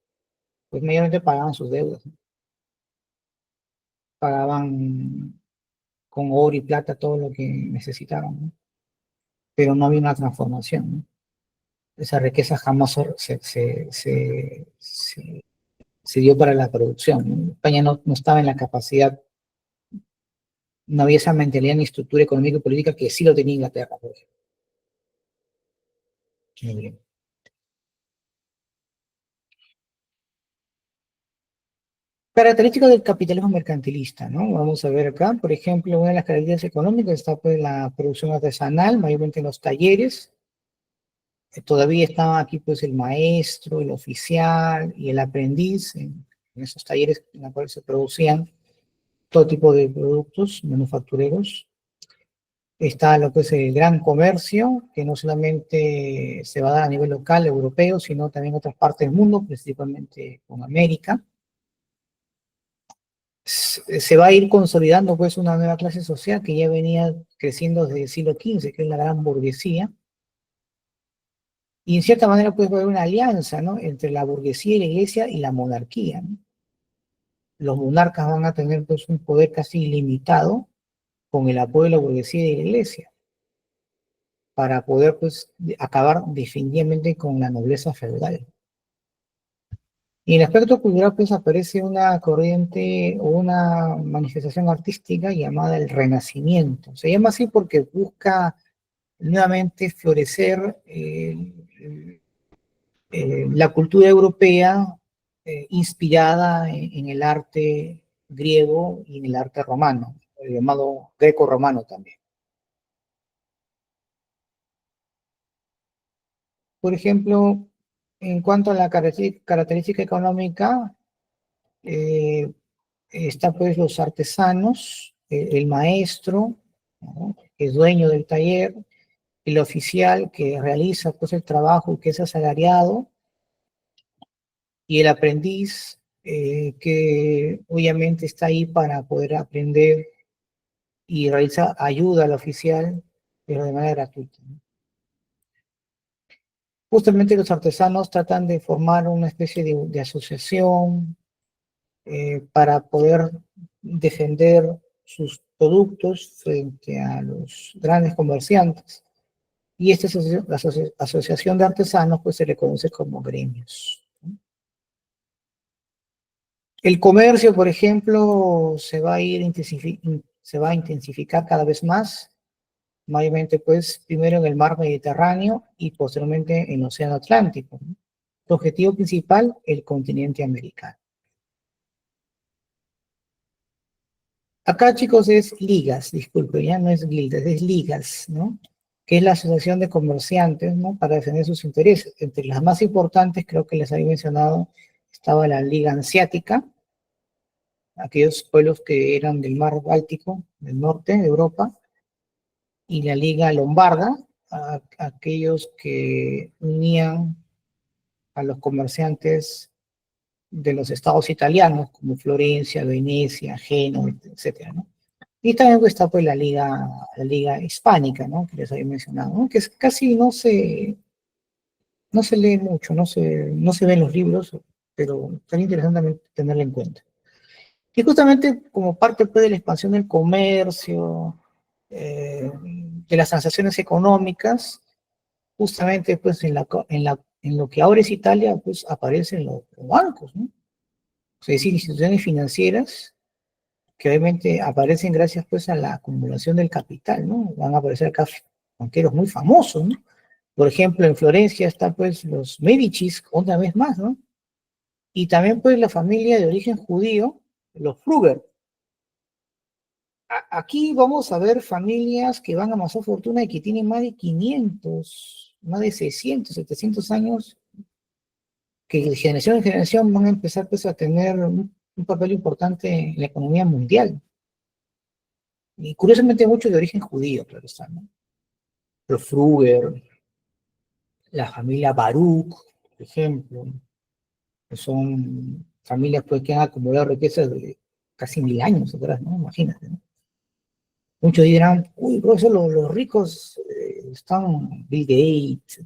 pues mayormente pagaban sus deudas, ¿no? Pagaban con oro y plata todo lo que necesitaban, ¿no? Pero no había una transformación, ¿no? Esa riqueza jamás se dio para la producción, ¿no? España no estaba en la capacidad, no había esa mentalidad ni estructura económica y política que sí lo tenía Inglaterra, por ejemplo. Muy bien. Características del capitalismo mercantilista, ¿no? Vamos a ver acá, por ejemplo, una de las características económicas está pues la producción artesanal, mayormente en los talleres. Todavía estaba aquí pues el maestro, el oficial y el aprendiz en esos talleres en los cuales se producían todo tipo de productos manufactureros. Está lo que es el gran comercio, que no solamente se va a dar a nivel local, europeo, sino también en otras partes del mundo, principalmente con América. Se va a ir consolidando pues una nueva clase social que ya venía creciendo desde el siglo XV, que es la gran burguesía, y en cierta manera pues va a haber una alianza, ¿no?, entre la burguesía y la iglesia y la monarquía, ¿no? Los monarcas van a tener pues un poder casi ilimitado con el apoyo de la burguesía y de la iglesia, para poder pues acabar definitivamente con la nobleza feudal. Y en el aspecto cultural pues aparece una corriente o una manifestación artística llamada el Renacimiento. Se llama así porque busca nuevamente florecer la cultura europea inspirada en el arte griego y en el arte romano, el llamado greco-romano también. Por ejemplo, en cuanto a la característica económica, eh, está pues los artesanos, el maestro, ¿no?, que es dueño del taller, el oficial que realiza pues el trabajo y que es asalariado, y el aprendiz que obviamente está ahí para poder aprender y realiza ayuda al oficial, pero de manera gratuita, ¿no? Justamente los artesanos tratan de formar una especie de asociación para poder defender sus productos frente a los grandes comerciantes. Y esta asociación de artesanos pues se le conoce como gremios. El comercio, por ejemplo, se va a intensificar cada vez más, mayormente pues primero en el mar Mediterráneo y posteriormente en el Océano Atlántico, ¿no? Su objetivo principal, el continente americano. Acá, chicos, es ligas, disculpe, ya no es guildas, es ligas, ¿no? Que es la asociación de comerciantes, ¿no?, para defender sus intereses. Entre las más importantes, creo que les había mencionado, estaba la Liga Hanseática, aquellos pueblos que eran del mar Báltico, del norte de Europa, y la Liga Lombarda, aquellos que unían a los comerciantes de los estados italianos, como Florencia, Venecia, Génova, etcétera, ¿no? Y también está pues la Liga Hispánica, ¿no?, que les había mencionado, ¿no?, que casi no se lee mucho, no se ven los libros, pero sería interesante también tenerla en cuenta. Y justamente como parte pues, de la expansión del comercio, de las transacciones económicas, justamente pues en lo que ahora es Italia, pues aparecen los bancos, ¿no? Es decir, instituciones financieras que obviamente aparecen gracias pues a la acumulación del capital, ¿no? Van a aparecer acá banqueros muy famosos, ¿no? Por ejemplo, en Florencia están pues los Medicis, una vez más, ¿no? Y también pues la familia de origen judío, los Fruger. Aquí vamos a ver familias que van a amasar fortuna y que tienen más de 500, más de 600, 700 años, que de generación en generación van a empezar pues a tener un papel importante en la economía mundial. Y curiosamente muchos de origen judío, claro está, ¿no? Los Fruger, la familia Baruch, por ejemplo, que son familias pues, que han acumulado riquezas de casi 1000 años atrás, ¿no? Imagínate, ¿no? Muchos dirán, uy, por eso los ricos están Bill Gates,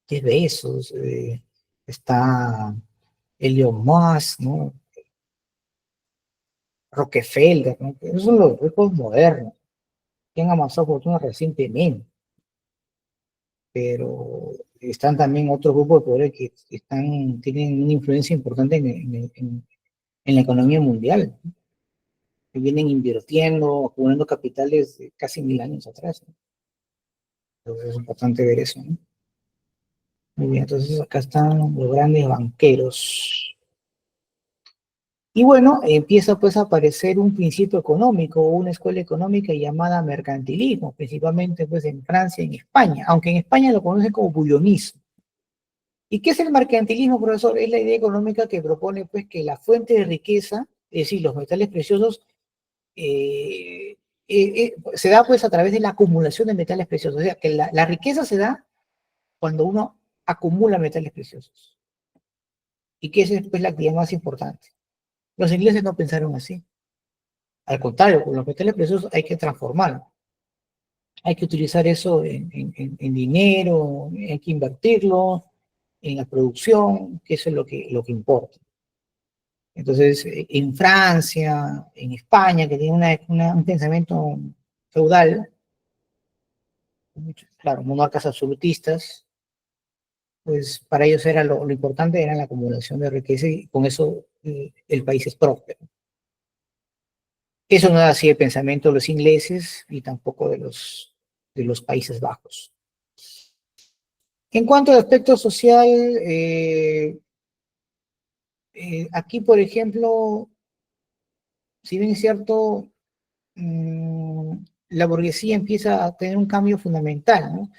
Jeff Bezos, está Elon Musk, ¿no? Rockefeller, ¿no? Esos son los ricos modernos que han amasado fortuna recientemente. Pero están también otros grupos de poder que tienen una influencia importante en la economía mundial, ¿no? Que vienen invirtiendo, acumulando capitales de casi 1000 años atrás, ¿no? Entonces es importante ver eso, ¿no? Muy bien, entonces acá están los grandes banqueros. Y bueno, empieza pues a aparecer un principio económico, una escuela económica llamada mercantilismo, principalmente pues en Francia y en España, aunque en España lo conocen como bullonismo. ¿Y qué es el mercantilismo, profesor? Es la idea económica que propone pues que la fuente de riqueza, es decir, los metales preciosos, se da pues a través de la acumulación de metales preciosos. O sea, que la riqueza se da cuando uno acumula metales preciosos. Y que esa es pues la actividad más importante. Los ingleses no pensaron así. Al contrario, con los metales preciosos hay que transformarlo. Hay que utilizar eso en dinero, hay que invertirlo en la producción, que eso es lo que importa. Entonces, en Francia, en España, que tiene un pensamiento feudal, claro, monarcas absolutistas, pues para ellos era lo importante era la acumulación de riqueza y con eso el país es próspero. Eso no era así el pensamiento de los ingleses y tampoco de los Países Bajos. En cuanto al aspecto social, aquí, por ejemplo, si bien es cierto, la burguesía empieza a tener un cambio fundamental, ¿no?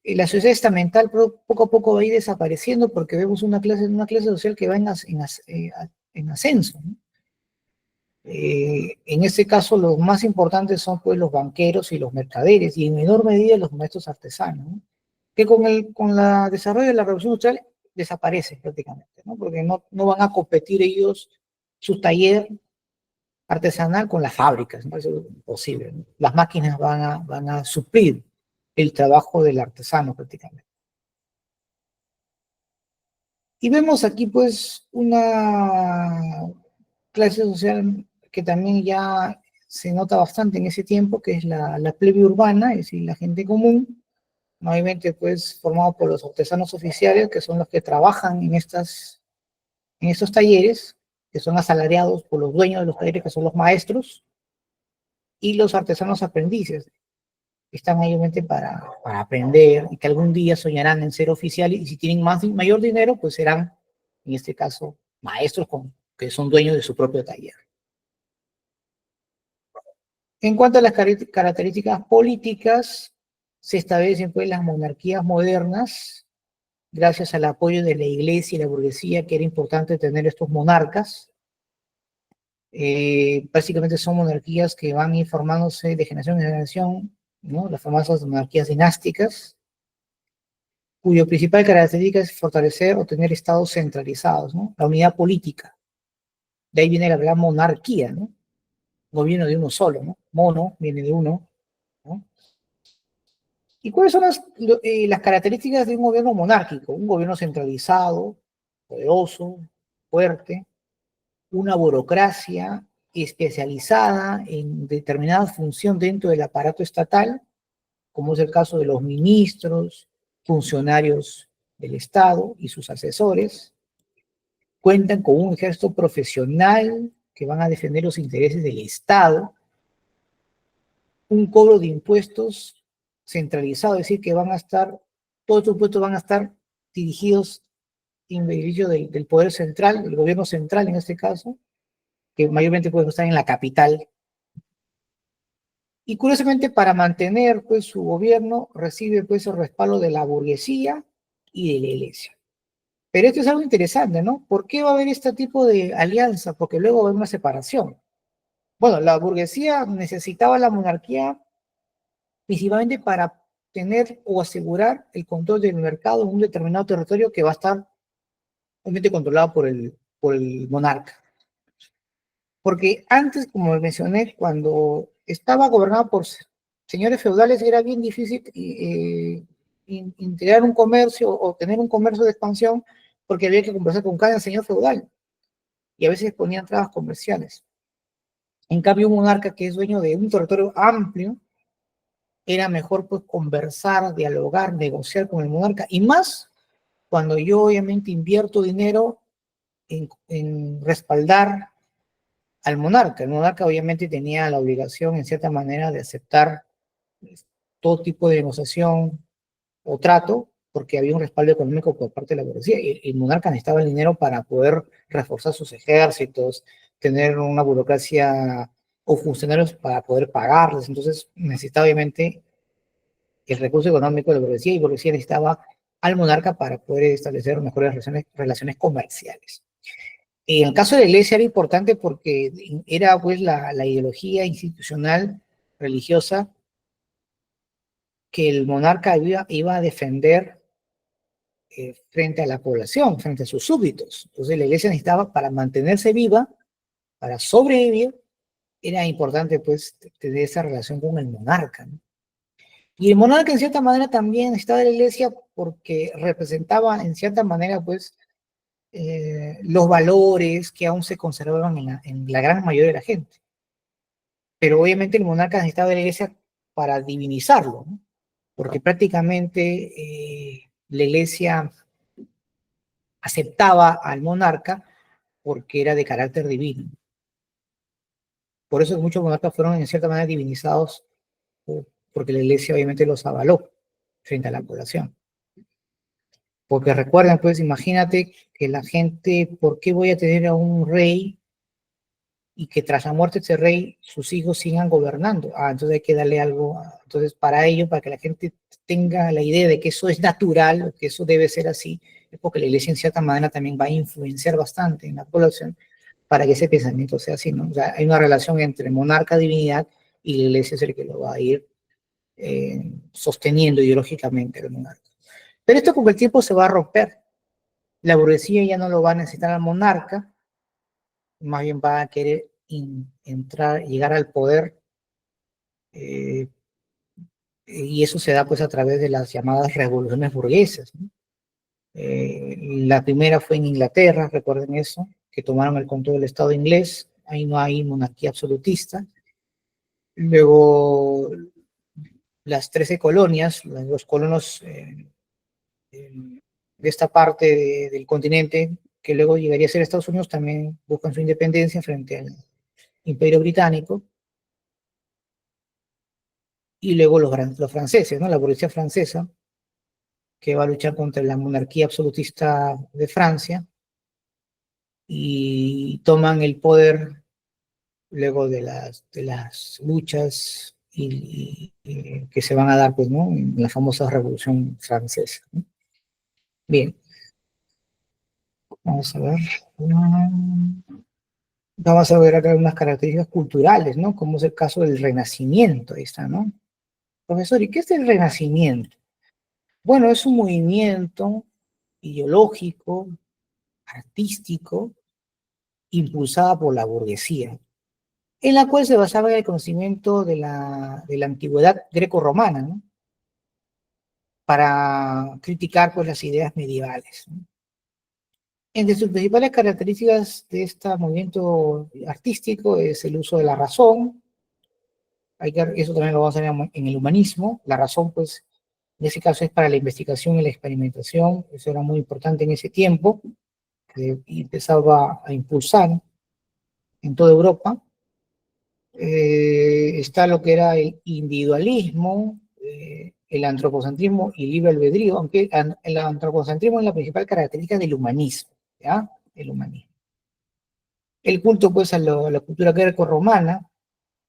La sociedad estamental poco a poco va a ir desapareciendo porque vemos una clase social que va en ascenso, ¿no? En este caso, los más importantes son pues los banqueros y los mercaderes, y en menor medida los maestros artesanos, ¿no? Que con el desarrollo de la revolución industrial desaparecen prácticamente, ¿no? Porque no van a competir ellos, su taller artesanal con las fábricas, ¿no? Eso es imposible, ¿no? Las máquinas van a suplir el trabajo del artesano prácticamente. Y vemos aquí pues una clase social que también ya se nota bastante en ese tiempo, que es la plebe urbana, es decir, la gente común, obviamente pues formado por los artesanos oficiales, que son los que trabajan en estos talleres, que son asalariados por los dueños de los talleres, que son los maestros, y los artesanos aprendices, que están ahí obviamente para aprender y que algún día soñarán en ser oficiales, y si tienen mayor dinero, pues serán, en este caso, maestros que son dueños de su propio taller. En cuanto a las características políticas, se establecen pues las monarquías modernas, gracias al apoyo de la iglesia y la burguesía, que era importante tener estos monarcas. Básicamente son monarquías que van a ir formándose de generación en generación, ¿no? Las famosas monarquías dinásticas, cuyo principal característica es fortalecer o tener estados centralizados, ¿no? La unidad política. De ahí viene la gran monarquía, ¿no? Gobierno de uno solo, ¿no? Mono viene de uno, ¿no? ¿Y cuáles son las características de un gobierno monárquico? Un gobierno centralizado, poderoso, fuerte, una burocracia especializada en determinada función dentro del aparato estatal, como es el caso de los ministros, funcionarios del Estado y sus asesores. Cuentan con un ejército profesional que van a defender los intereses del Estado, un cobro de impuestos centralizado, es decir, que todos estos impuestos van a estar dirigidos en beneficio del poder central, del gobierno central en este caso, que mayormente puede estar en la capital. Y curiosamente, para mantener pues su gobierno, recibe pues el respaldo de la burguesía y de la iglesia. Pero esto es algo interesante, ¿no? ¿Por qué va a haber este tipo de alianza? Porque luego va a haber una separación. Bueno, la burguesía necesitaba la monarquía principalmente para tener o asegurar el control del mercado en un determinado territorio que va a estar obviamente controlado por el monarca. Porque antes, como mencioné, cuando estaba gobernado por señores feudales, era bien difícil integrar un comercio o tener un comercio de expansión, porque había que conversar con cada señor feudal y a veces ponían trabas comerciales. En cambio, un monarca que es dueño de un territorio amplio, era mejor pues conversar, dialogar, negociar con el monarca, y más cuando yo obviamente invierto dinero en respaldar al monarca. El monarca obviamente tenía la obligación, en cierta manera, de aceptar pues, todo tipo de negociación o trato, porque había un respaldo económico por parte de la burguesía. El monarca necesitaba el dinero para poder reforzar sus ejércitos, tener una burocracia o funcionarios para poder pagarles. Entonces necesitaba obviamente el recurso económico de la burguesía, y la burguesía necesitaba al monarca para poder establecer mejores relaciones comerciales. En el caso de la iglesia era importante porque era pues la ideología institucional religiosa que el monarca iba a defender frente a la población, frente a sus súbditos. Entonces la iglesia necesitaba, para mantenerse viva, para sobrevivir, era importante pues tener esa relación con el monarca, ¿no? Y el monarca en cierta manera también estaba en la iglesia porque representaba en cierta manera pues los valores que aún se conservaban en la gran mayoría de la gente. Pero obviamente el monarca necesitaba de la iglesia para divinizarlo, ¿no? Porque prácticamente la iglesia aceptaba al monarca porque era de carácter divino. Por eso muchos monarcas fueron en cierta manera divinizados, porque la iglesia obviamente los avaló frente a la población. Porque recuerden, pues imagínate que la gente, ¿por qué voy a tener a un rey y que tras la muerte de ese rey sus hijos sigan gobernando? Ah, entonces hay que darle algo. Entonces para ello, para que la gente tenga la idea de que eso es natural, que eso debe ser así, es porque la iglesia en cierta manera también va a influenciar bastante en la población para que ese pensamiento sea así, ¿no? O sea, hay una relación entre monarca, divinidad, y la iglesia es el que lo va a ir sosteniendo ideológicamente el monarca. Pero esto con el tiempo se va a romper. La burguesía ya no lo va a necesitar al monarca, más bien va a querer entrar, llegar al poder, eh, y eso se da pues a través de las llamadas revoluciones burguesas, ¿no? La primera fue en Inglaterra, recuerden eso, que tomaron el control del Estado inglés, ahí no hay monarquía absolutista. Luego las 13 colonias, los colonos de esta parte del continente, que luego llegaría a ser Estados Unidos, también buscan su independencia frente al Imperio Británico. Y luego los franceses, ¿no? La burguesía francesa, que va a luchar contra la monarquía absolutista de Francia, y toman el poder luego de las luchas que se van a dar, pues, ¿no? En la famosa Revolución Francesa, ¿no? Bien, vamos a ver. Vamos a ver acá unas características culturales, ¿no? Como es el caso del Renacimiento, ahí está, ¿no? Profesor, ¿y qué es el Renacimiento? Bueno, es un movimiento ideológico, artístico, impulsada por la burguesía, en la cual se basaba en el conocimiento de la antigüedad greco-romana, ¿no? Para criticar pues, las ideas medievales, ¿no? Entre sus principales características de este movimiento artístico es el uso de la razón. Eso también lo vamos a ver en el humanismo. La razón, pues, en ese caso es para la investigación y la experimentación. Eso era muy importante en ese tiempo, que empezaba a impulsar en toda Europa. Está lo que era el individualismo, el antropocentrismo y libre albedrío, aunque el antropocentrismo es la principal característica del humanismo, ¿ya? El humanismo. El culto, pues, a la cultura greco-romana,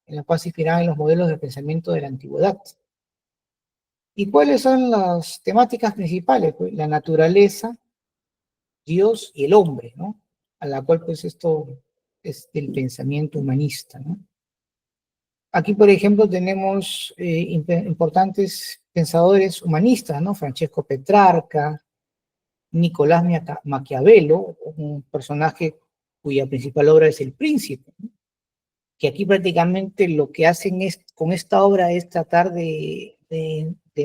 en la cual se inspiraban en los modelos de pensamiento de la antigüedad. ¿Y cuáles son las temáticas principales? Pues la naturaleza, Dios y el hombre, ¿no? A la cual, pues, esto es el pensamiento humanista, ¿no? Aquí, por ejemplo, tenemos importantes pensadores humanistas, ¿no? Francesco Petrarca, Nicolás Maquiavelo, un personaje cuya principal obra es El Príncipe, ¿no? Que aquí prácticamente lo que hacen con esta obra es tratar de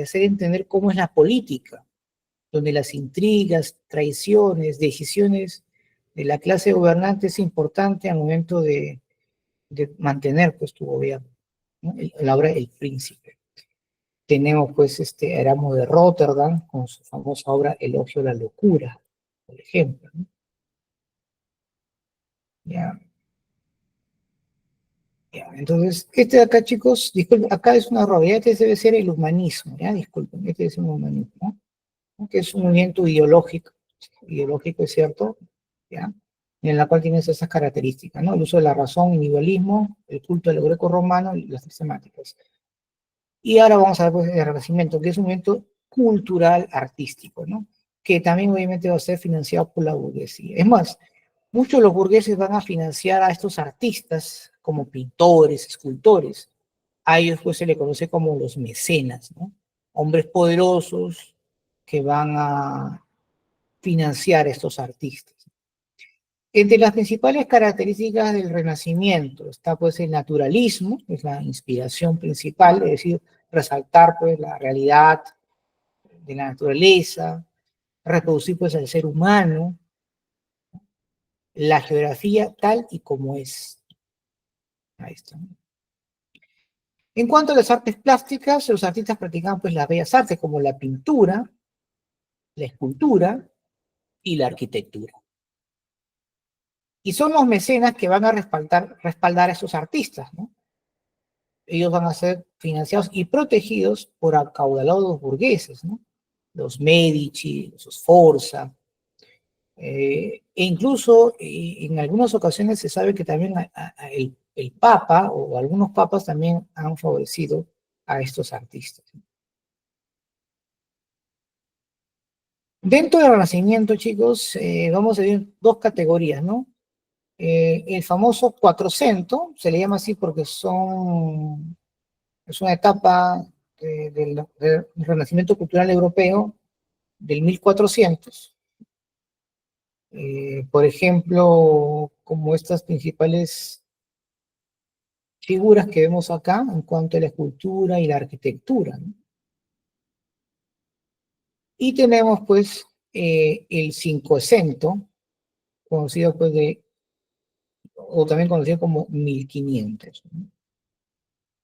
hacer entender cómo es la política, donde las intrigas, traiciones, decisiones de la clase gobernante es importante al momento de mantener pues tu gobierno, ¿no? La obra El Príncipe. Tenemos pues Erasmo de Rotterdam con su famosa obra Elogio a la locura, por ejemplo, ¿no? Ya, ya. Entonces, este de acá, chicos, disculpen, acá es una error, ya este debe ser el humanismo, ya, disculpen, este es un humanismo, ¿no? Que es un movimiento ideológico es cierto, ya, en la cual tiene esas características, ¿no? El uso de la razón, individualismo, el culto de lo greco-romano y las sistemáticas. Y ahora vamos a ver pues, el Renacimiento, que es un movimiento cultural artístico, ¿no? Que también obviamente va a ser financiado por la burguesía. Es más, muchos de los burgueses van a financiar a estos artistas como pintores, escultores. A ellos pues se le conoce como los mecenas, ¿no? Hombres poderosos que van a financiar a estos artistas. Entre las principales características del Renacimiento está pues el naturalismo, que es la inspiración principal, es decir, resaltar pues la realidad de la naturaleza, reproducir pues el ser humano, la geografía tal y como es. Ahí está. En cuanto a las artes plásticas, los artistas practicaban pues las bellas artes como la pintura, la escultura y la arquitectura. Y son los mecenas que van a respaldar a esos artistas, ¿no? Ellos van a ser financiados y protegidos por acaudalados burgueses, ¿no? Los Medici, los Sforza, e incluso en algunas ocasiones se sabe que también el Papa o algunos papas también han favorecido a estos artistas. Dentro del Renacimiento, chicos, vamos a ver dos categorías, ¿no? El famoso Quattrocento, se le llama así porque es una etapa del Renacimiento Cultural Europeo del 1400. Por ejemplo, como estas principales figuras que vemos acá en cuanto a la escultura y la arquitectura, ¿no? Y tenemos pues el Cinquecento, conocido pues o también conocido como 1500, ¿no?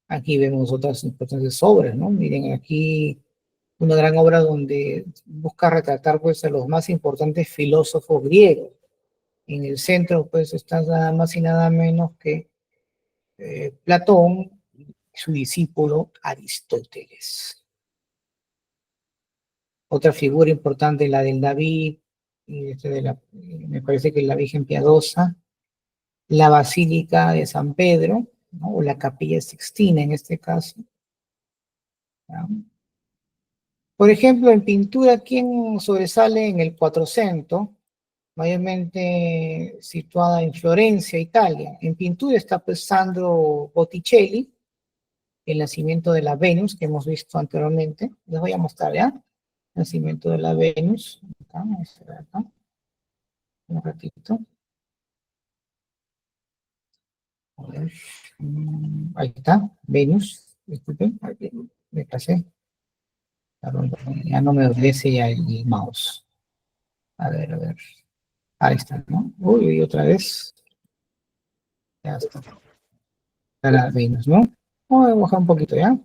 Aquí vemos otras importantes obras, ¿no? Miren aquí una gran obra donde busca retratar pues a los más importantes filósofos griegos. En el centro pues está nada más y nada menos que Platón y su discípulo Aristóteles. Otra figura importante, la del David, me parece que la Virgen Piadosa, la Basílica de San Pedro, ¿no? O la Capilla Sixtina en este caso, ¿no? Por ejemplo, en pintura, ¿quién sobresale en el Quattrocento? Mayormente situada en Florencia, Italia. En pintura está pues Sandro Botticelli, el nacimiento de la Venus, que hemos visto anteriormente. Les voy a mostrar ya. Nacimiento de la Venus. Acá, acá. Un ratito. A ver. Ahí está, Venus. Disculpen, me pasé. Perdón, ya no me obedece ya el mouse. A ver, a ver. Ahí está, ¿no? Uy, otra vez. Ya está. La Venus, ¿no? Voy a bajar un poquito, ¿ya?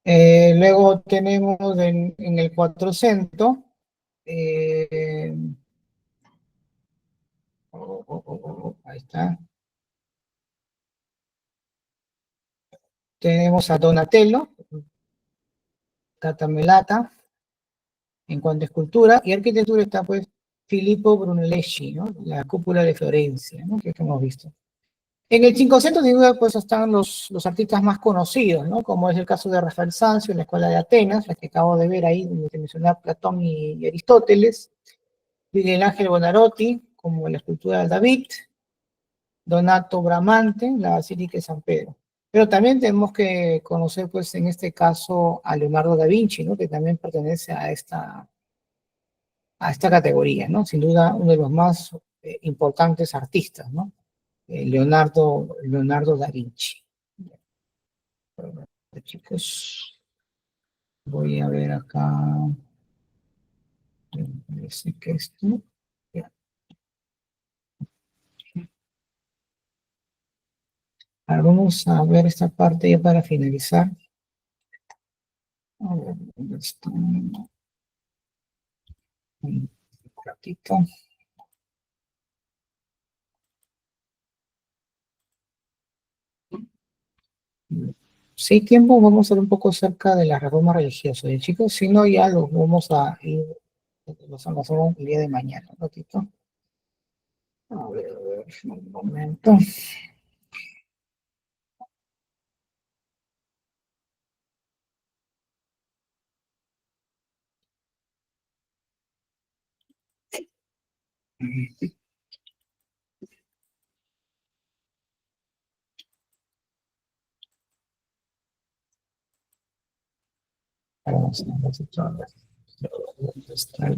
Luego tenemos en el 400, eh, ahí está. Tenemos a Donatello, Catamelata, en cuanto a escultura, y arquitectura está pues Filippo Brunelleschi, ¿no? La cúpula de Florencia, ¿no? Que hemos visto. En el 500, sin duda, pues están los artistas más conocidos, ¿no? Como es el caso de Rafael Sanzio en la Escuela de Atenas, la que acabo de ver ahí, donde se menciona Platón y Aristóteles, Miguel Ángel Bonarotti, como la escultura del David, Donato Bramante, la Basílica de San Pedro. Pero también tenemos que conocer, pues, en este caso, a Leonardo da Vinci, ¿no? Que también pertenece a esta categoría, ¿no? Sin duda, uno de los más importantes artistas, ¿no? Leonardo da Vinci. Bueno, chicos, voy a ver acá. Parece que esto. Ya. Ahora vamos a ver esta parte ya para finalizar. Está un ratito. Sí, tiempo, vamos a ver un poco acerca de la reforma religiosa. Y chicos, si no, ya los vamos a ir, los vamos el día de mañana, un ratito. A ver, un momento. Vamos a ver dónde está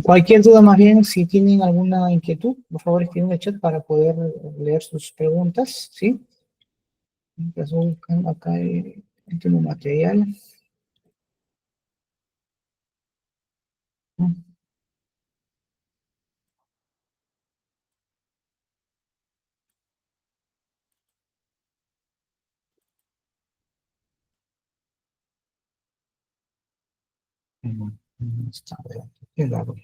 Cualquier duda más bien, si tienen alguna inquietud, por favor escriban en el chat para poder leer sus preguntas, ¿sí? Mientras buscan acá el último material. Está bien, qué raro.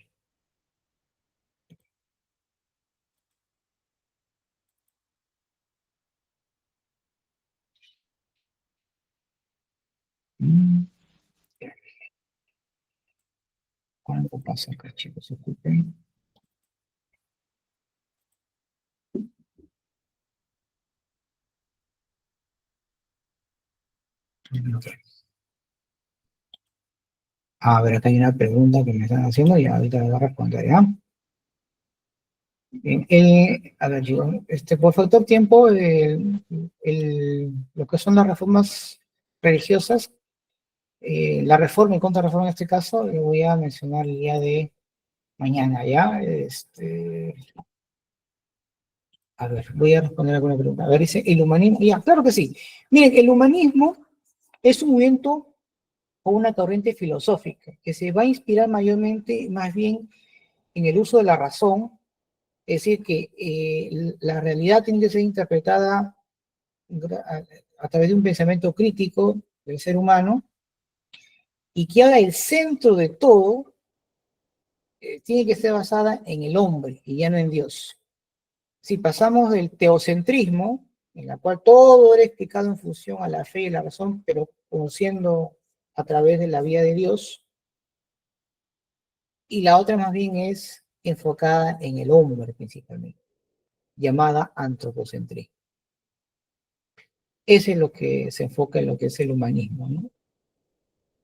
¿Cuándo pasa acá, chicos? Disculpen. A ver, acá hay una pregunta que me están haciendo y ahorita les voy a responder, ¿ya? Bien, a ver, yo, por factor tiempo, lo que son las reformas religiosas, la reforma y contrarreforma en este caso, lo voy a mencionar el día de mañana, ¿ya? A ver, voy a responder alguna pregunta. A ver, dice, el humanismo, ya, claro que sí. Miren, el humanismo es un movimiento o una corriente filosófica que se va a inspirar mayormente, más bien, en el uso de la razón, es decir, que la realidad tiene que ser interpretada a través de un pensamiento crítico del ser humano y que haga el centro de todo, tiene que ser basada en el hombre y ya no en Dios. Si pasamos del teocentrismo, en la cual todo era explicado en función a la fe y la razón, pero conociendo a través de la vía de Dios, y la otra más bien es enfocada en el hombre principalmente, llamada antropocentrismo. Ese es lo que se enfoca en lo que es el humanismo, ¿no?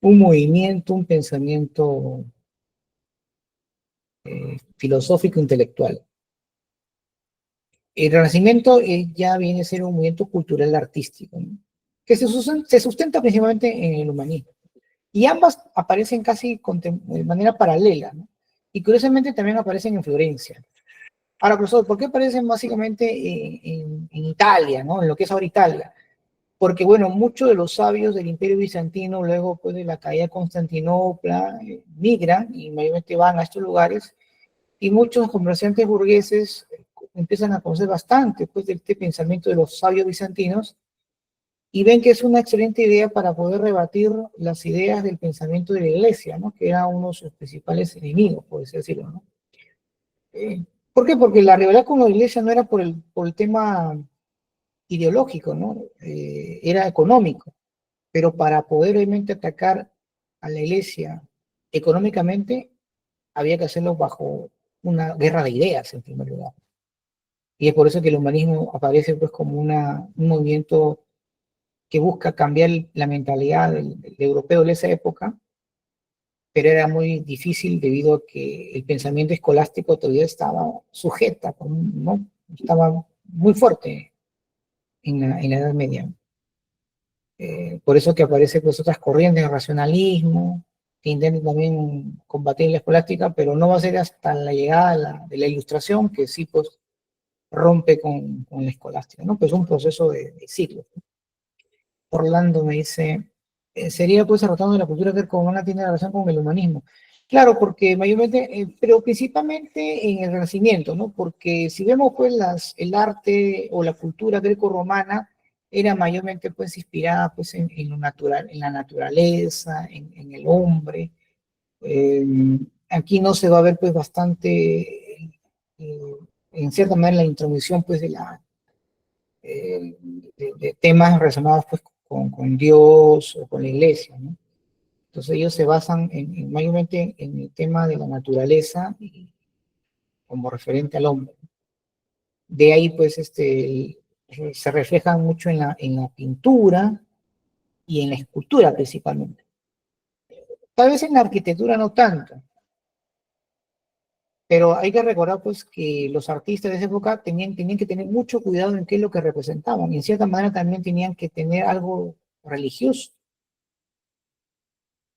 Un movimiento, un pensamiento filosófico intelectual. El Renacimiento ya viene a ser un movimiento cultural artístico, ¿no? Que se sustenta principalmente en el humanismo. Y ambas aparecen casi de manera paralela, ¿no? Y curiosamente también aparecen en Florencia. Ahora, profesor, ¿por qué aparecen básicamente en Italia, ¿no? En lo que es ahora Italia? Porque, bueno, muchos de los sabios del Imperio Bizantino, luego pues, de la caída de Constantinopla, migran y mayormente van a estos lugares, y muchos comerciantes burgueses empiezan a conocer bastante pues, de este pensamiento de los sabios bizantinos, y ven que es una excelente idea para poder rebatir las ideas del pensamiento de la iglesia, ¿no? Que era uno de sus principales enemigos, por así decirlo, ¿no? ¿Por qué? Porque la rivalidad con la iglesia no era por el tema ideológico, ¿no? Era económico, pero para poder realmente atacar a la iglesia económicamente, había que hacerlo bajo una guerra de ideas, en primer lugar. Y es por eso que el humanismo aparece pues como un movimiento que busca cambiar la mentalidad del europeo de esa época, pero era muy difícil debido a que el pensamiento escolástico todavía estaba sujeta, ¿no? Estaba muy fuerte en la Edad Media. Por eso que aparecen pues otras corrientes de racionalismo, que intentan también combatir la escolástica, pero no va a ser hasta la llegada de la Ilustración, que sí, pues rompe con la escolástica, ¿no? Pues un proceso de siglos. Orlando me dice, sería pues tratando de la cultura greco-romana tiene relación con el humanismo. Claro, porque mayormente, pero principalmente en el Renacimiento, ¿no? Porque si vemos pues el arte o la cultura greco-romana era mayormente pues inspirada pues en lo natural, en la naturaleza, en el hombre. Eh, Aquí no se va a ver pues bastante, eh, en cierta manera, la intromisión pues de temas relacionados pues con Dios o con la iglesia, ¿no? Entonces ellos se basan mayormente en el tema de la naturaleza como referente al hombre. De ahí pues se reflejan mucho en la pintura y en la escultura principalmente. Tal vez en la arquitectura no tanto, pero hay que recordar pues que los artistas de esa época tenían que tener mucho cuidado en qué es lo que representaban y en cierta manera también tenían que tener algo religioso.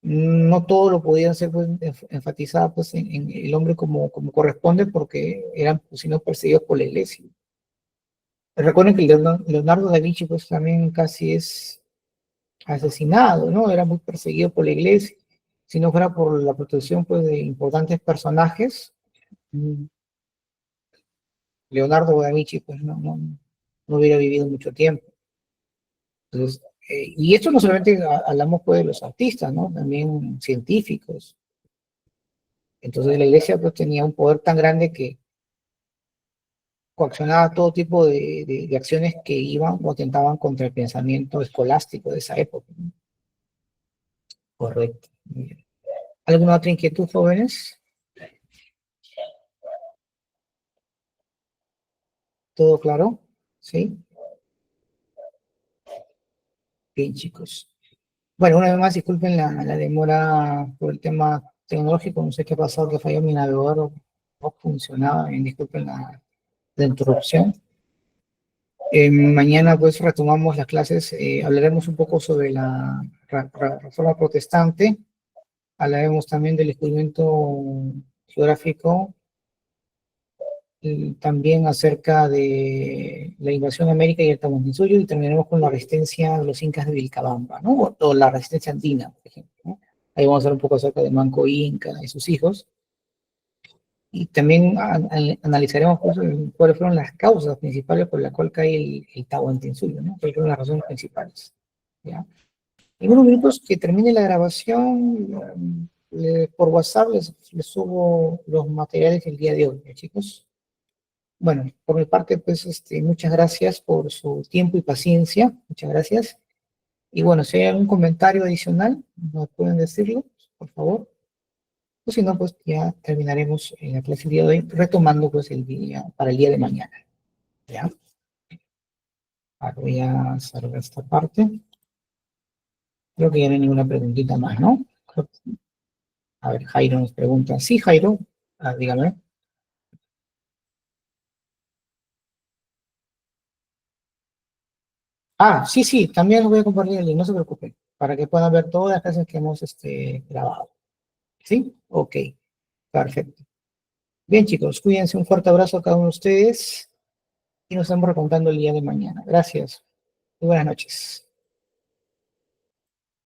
No todo lo podían ser pues, enfatizado pues, en el hombre como corresponde porque eran pues, sino perseguidos por la iglesia. Recuerden que Leonardo da Vinci pues también casi es asesinado, ¿no? Era muy perseguido por la iglesia. Si no fuera por la protección pues, de importantes personajes, mm, Leonardo da Vinci pues no hubiera vivido mucho tiempo. Entonces, y esto no solamente hablamos pues de los artistas, ¿no? También científicos. Entonces la iglesia pues tenía un poder tan grande que coaccionaba todo tipo de acciones que iban o atentaban contra el pensamiento escolástico de esa época, ¿no? Correcto. Muy bien. ¿Alguna otra inquietud, jóvenes? ¿Todo claro? ¿Sí? Bien, chicos. Bueno, una vez más, disculpen la demora por el tema tecnológico. No sé qué ha pasado, que falló mi navegador o no funcionaba. Bien, disculpen la interrupción. Mañana pues retomamos las clases, hablaremos un poco sobre la reforma protestante, hablaremos también del descubrimiento geográfico, y también acerca de la invasión a América y el Tahuantinsuyo, y terminaremos con la resistencia de los incas de Vilcabamba, ¿no? O la resistencia andina, por ejemplo, ¿no? Ahí vamos a hablar un poco acerca de Manco Inca y sus hijos, y también analizaremos pues, cuáles fueron las causas principales por las cuales cae el Tahuantinsuyo, ¿no? Cuáles fueron las razones principales, ¿ya? En unos minutos que termine la grabación, por WhatsApp les subo los materiales del día de hoy, ¿ya, chicos? Bueno, por mi parte, pues, muchas gracias por su tiempo y paciencia, muchas gracias. Y bueno, si hay algún comentario adicional, ¿no pueden decirlo, por favor? O si no, pues ya terminaremos en la clase del día de hoy, retomando pues el día, para el día de mañana, ¿ya? Ahora voy a cerrar esta parte. Creo que ya no hay ninguna preguntita más, ¿no? A ver, Jairo nos pregunta. Sí, Jairo, dígame. Ah, sí, sí, también lo voy a compartir el link, no se preocupen, para que puedan ver todas las clases que hemos grabado. ¿Sí? Ok, perfecto. Bien, chicos, cuídense, un fuerte abrazo a cada uno de ustedes y nos estamos recontando el día de mañana. Gracias y buenas noches.